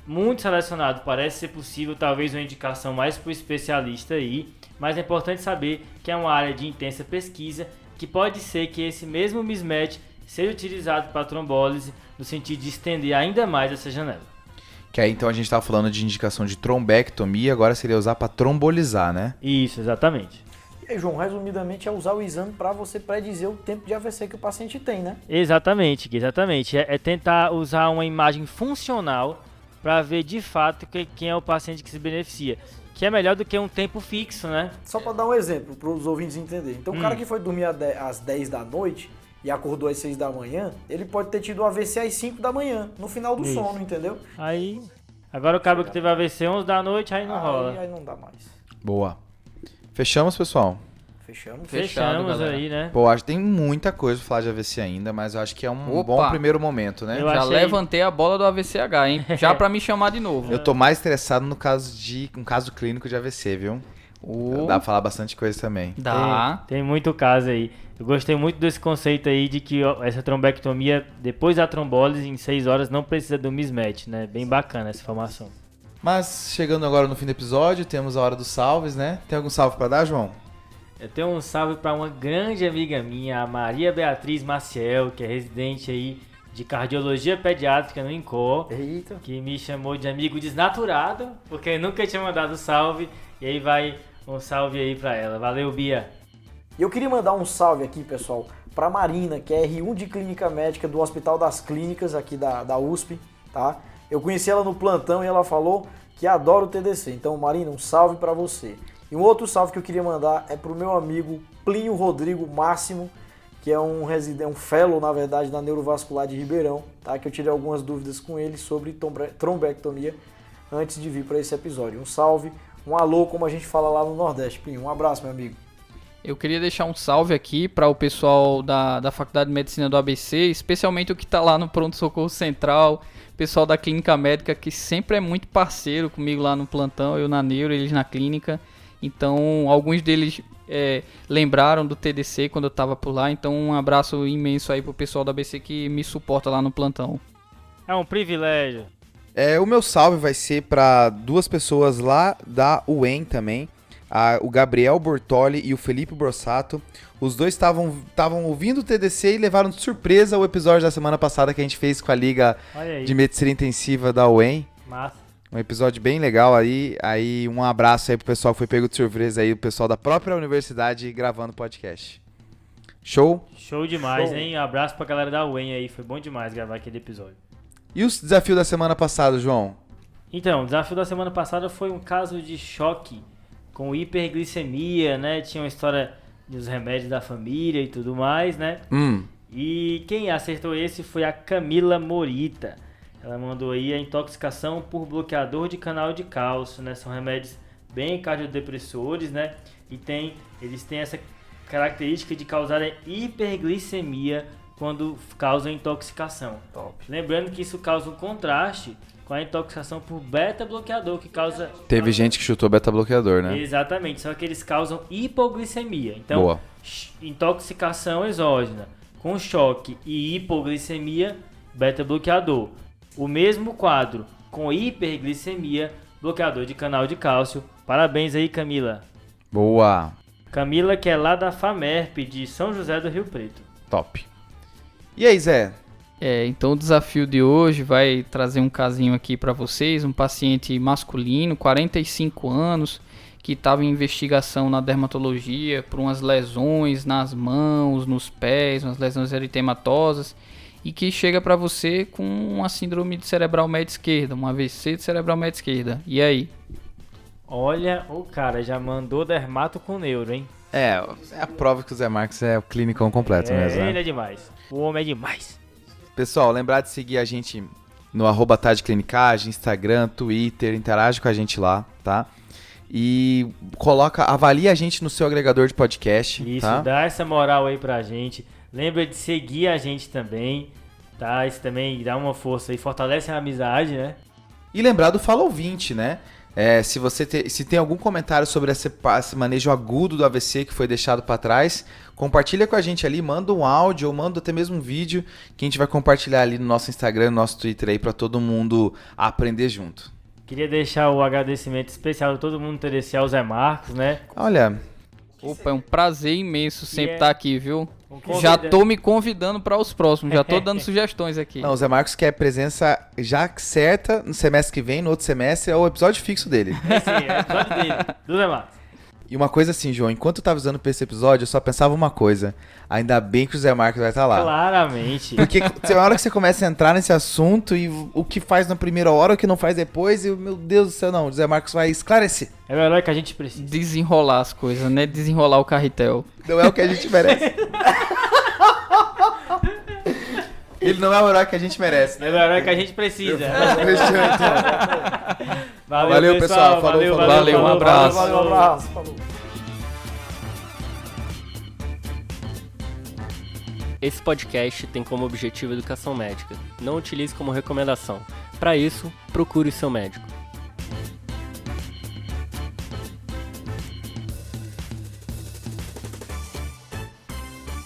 Speaker 2: muito selecionado parece ser possível, talvez uma indicação mais para o especialista aí, mas é importante saber que é uma área de intensa pesquisa, que pode ser que esse mesmo mismatch seja utilizado para trombólise, no sentido de estender ainda mais essa janela.
Speaker 1: Que aí então a gente estava falando de indicação de trombectomia, agora seria usar para trombolizar, né?
Speaker 2: Isso, exatamente.
Speaker 3: E aí, João, resumidamente é usar o exame para você predizer o tempo de AVC que o paciente tem, né?
Speaker 2: Exatamente. É tentar usar uma imagem funcional para ver de fato quem é o paciente que se beneficia. Que é melhor do que um tempo fixo, né?
Speaker 3: Só para dar um exemplo, para os ouvintes entenderem. Então, o cara que foi dormir às 10 da noite e acordou às 6 da manhã, ele pode ter tido AVC às 5 da manhã, no final do sono, entendeu?
Speaker 2: Aí, agora o cara que teve AVC 11 da noite, aí não rola.
Speaker 3: Aí não dá mais.
Speaker 1: Boa. Fechamos, pessoal?
Speaker 3: Fechamos.
Speaker 2: Fechamos
Speaker 4: galera.
Speaker 2: aí, né?
Speaker 1: Pô, acho que tem muita coisa pra falar de AVC ainda, mas eu acho que é um
Speaker 4: Opa.
Speaker 1: bom primeiro momento, né?
Speaker 2: Eu
Speaker 4: Já
Speaker 2: achei-
Speaker 4: levantei a bola do AVCH, hein? Já pra me chamar de novo.
Speaker 1: Eu tô mais interessado no caso de um caso clínico de AVC, viu? Dá pra falar bastante coisa também.
Speaker 4: Dá.
Speaker 2: Tem muito caso aí. Eu gostei muito desse conceito aí de que ó, essa trombectomia, depois da trombólise, em 6 horas, não precisa do mismatch, né? Bem bacana essa informação.
Speaker 1: Mas chegando agora no fim do episódio, temos a hora dos salves, né? Tem algum salve pra dar, João?
Speaker 2: Eu tenho um salve para uma grande amiga minha, a Maria Beatriz Maciel, que é residente aí de cardiologia pediátrica no INCOR,
Speaker 3: Eita.
Speaker 2: que me chamou de amigo desnaturado, porque nunca tinha mandado salve, e aí vai um salve aí para ela. Valeu, Bia.
Speaker 3: E eu queria mandar um salve aqui, pessoal, para Marina, que é R1 de Clínica Médica do Hospital das Clínicas, aqui da USP, tá? Eu conheci ela no plantão e ela falou que adora o TDC. Então, Marina, um salve para você. E um outro salve que eu queria mandar é pro meu amigo Plínio Rodrigo Máximo, que é um fellow, na verdade, da Neurovascular de Ribeirão, tá? Que eu tirei algumas dúvidas com ele sobre trombectomia antes de vir para esse episódio. Um salve, um alô, como a gente fala lá no Nordeste. Plínio, um abraço, meu amigo.
Speaker 4: Eu queria deixar um salve aqui para o pessoal da Faculdade de Medicina do ABC, especialmente o que está lá no Pronto-Socorro Central, pessoal da Clínica Médica, que sempre é muito parceiro comigo lá no plantão, eu na Neuro, eles na clínica. Então, alguns deles lembraram do TDC quando eu estava por lá. Então, um abraço imenso aí pro pessoal da ABC que me suporta lá no plantão.
Speaker 2: É um privilégio.
Speaker 1: O meu salve vai ser para duas pessoas lá da UEM também. O Gabriel Bortoli e o Felipe Brossato. Os dois estavam ouvindo o TDC e levaram de surpresa o episódio da semana passada que a gente fez com a Liga
Speaker 2: Olha aí.
Speaker 1: de Medicina Intensiva da UEM.
Speaker 2: Massa.
Speaker 1: Um episódio bem legal aí. Aí um abraço aí pro pessoal que foi pego de surpresa aí, o pessoal da própria universidade gravando podcast. Show?
Speaker 2: Show demais,
Speaker 3: Show.
Speaker 2: hein? Um abraço pra galera da UEM aí. Foi bom demais gravar aquele episódio.
Speaker 1: E os desafios da semana passada, João?
Speaker 2: Então, o desafio da semana passada foi um caso de choque com hiperglicemia, né? Tinha uma história dos remédios da família e tudo mais, né? E quem acertou esse foi a Camila Morita. Ela mandou aí a intoxicação por bloqueador de canal de cálcio, né? São remédios bem cardiodepressores, né? E eles têm essa característica de causarem hiperglicemia quando causam intoxicação.
Speaker 3: Top.
Speaker 2: Lembrando que isso causa um contraste com a intoxicação por beta-bloqueador, que causa...
Speaker 1: Teve gente que chutou beta-bloqueador, né?
Speaker 2: Exatamente, só que eles causam hipoglicemia. Então,
Speaker 1: Boa.
Speaker 2: intoxicação exógena com choque e hipoglicemia, beta-bloqueador. O mesmo quadro com hiperglicemia, bloqueador de canal de cálcio. Parabéns aí, Camila.
Speaker 1: Boa.
Speaker 2: Camila, que é lá da FAMERP, de São José do Rio Preto.
Speaker 1: Top. E aí, Zé?
Speaker 4: Então o desafio de hoje vai trazer um casinho aqui para vocês, um paciente masculino, 45 anos, que estava em investigação na dermatologia por umas lesões nas mãos, nos pés, umas lesões eritematosas, e que chega para você com uma síndrome de cerebral média esquerda, um AVC de cerebral média esquerda. E aí?
Speaker 2: Olha, o cara já mandou dermato com neuro, hein?
Speaker 1: É a prova que o Zé Marques é o clinicão completo mesmo, né?
Speaker 2: Ele é demais. O homem é demais.
Speaker 1: Pessoal, lembrar de seguir a gente no @tadeclinicagem, Instagram, Twitter, interage com a gente lá, tá? E avalia a gente no seu agregador de podcast,
Speaker 2: Isso,
Speaker 1: tá?
Speaker 2: dá essa moral aí pra gente. Lembra de seguir a gente também, tá? Isso também dá uma força aí, fortalece a amizade, né?
Speaker 1: E lembrar do Fala Ouvinte, né? Se tem algum comentário sobre esse manejo agudo do AVC que foi deixado para trás, compartilha com a gente ali, manda um áudio ou manda até mesmo um vídeo que a gente vai compartilhar ali no nosso Instagram, no nosso Twitter aí para todo mundo aprender junto.
Speaker 2: Queria deixar o agradecimento especial de todo mundo TDC ao Zé Marcos, né?
Speaker 1: Olha,
Speaker 4: Opa, é um prazer imenso sempre
Speaker 2: é
Speaker 4: estar aqui, viu?
Speaker 2: Um
Speaker 4: Já
Speaker 2: convida-
Speaker 4: tô me convidando para os próximos, já tô dando sugestões aqui.
Speaker 1: não, o Zé Marcos quer presença já certa no semestre que vem, no outro semestre, é o episódio fixo dele.
Speaker 2: Esse é o episódio dele, do Zé Marcos.
Speaker 1: E uma coisa assim, João, enquanto eu tava usando pra esse episódio, eu só pensava uma coisa. Ainda bem que o Zé Marcos vai estar lá.
Speaker 2: Claramente.
Speaker 1: Porque tem uma hora que você começa a entrar nesse assunto e o que faz na primeira hora, o que não faz depois, e meu Deus do céu, não, o Zé Marcos vai esclarecer.
Speaker 2: É o herói que a gente precisa.
Speaker 4: Desenrolar as coisas, né? Desenrolar o carretel.
Speaker 1: Não é o que a gente merece. Ele não é o herói que a gente merece.
Speaker 2: É o herói que a gente precisa.
Speaker 1: Valeu, pessoal. Falou.
Speaker 4: Valeu, um abraço.
Speaker 3: Valeu, um abraço. Falou.
Speaker 5: Esse podcast tem como objetivo educação médica. Não utilize como recomendação. Para isso, procure o seu médico.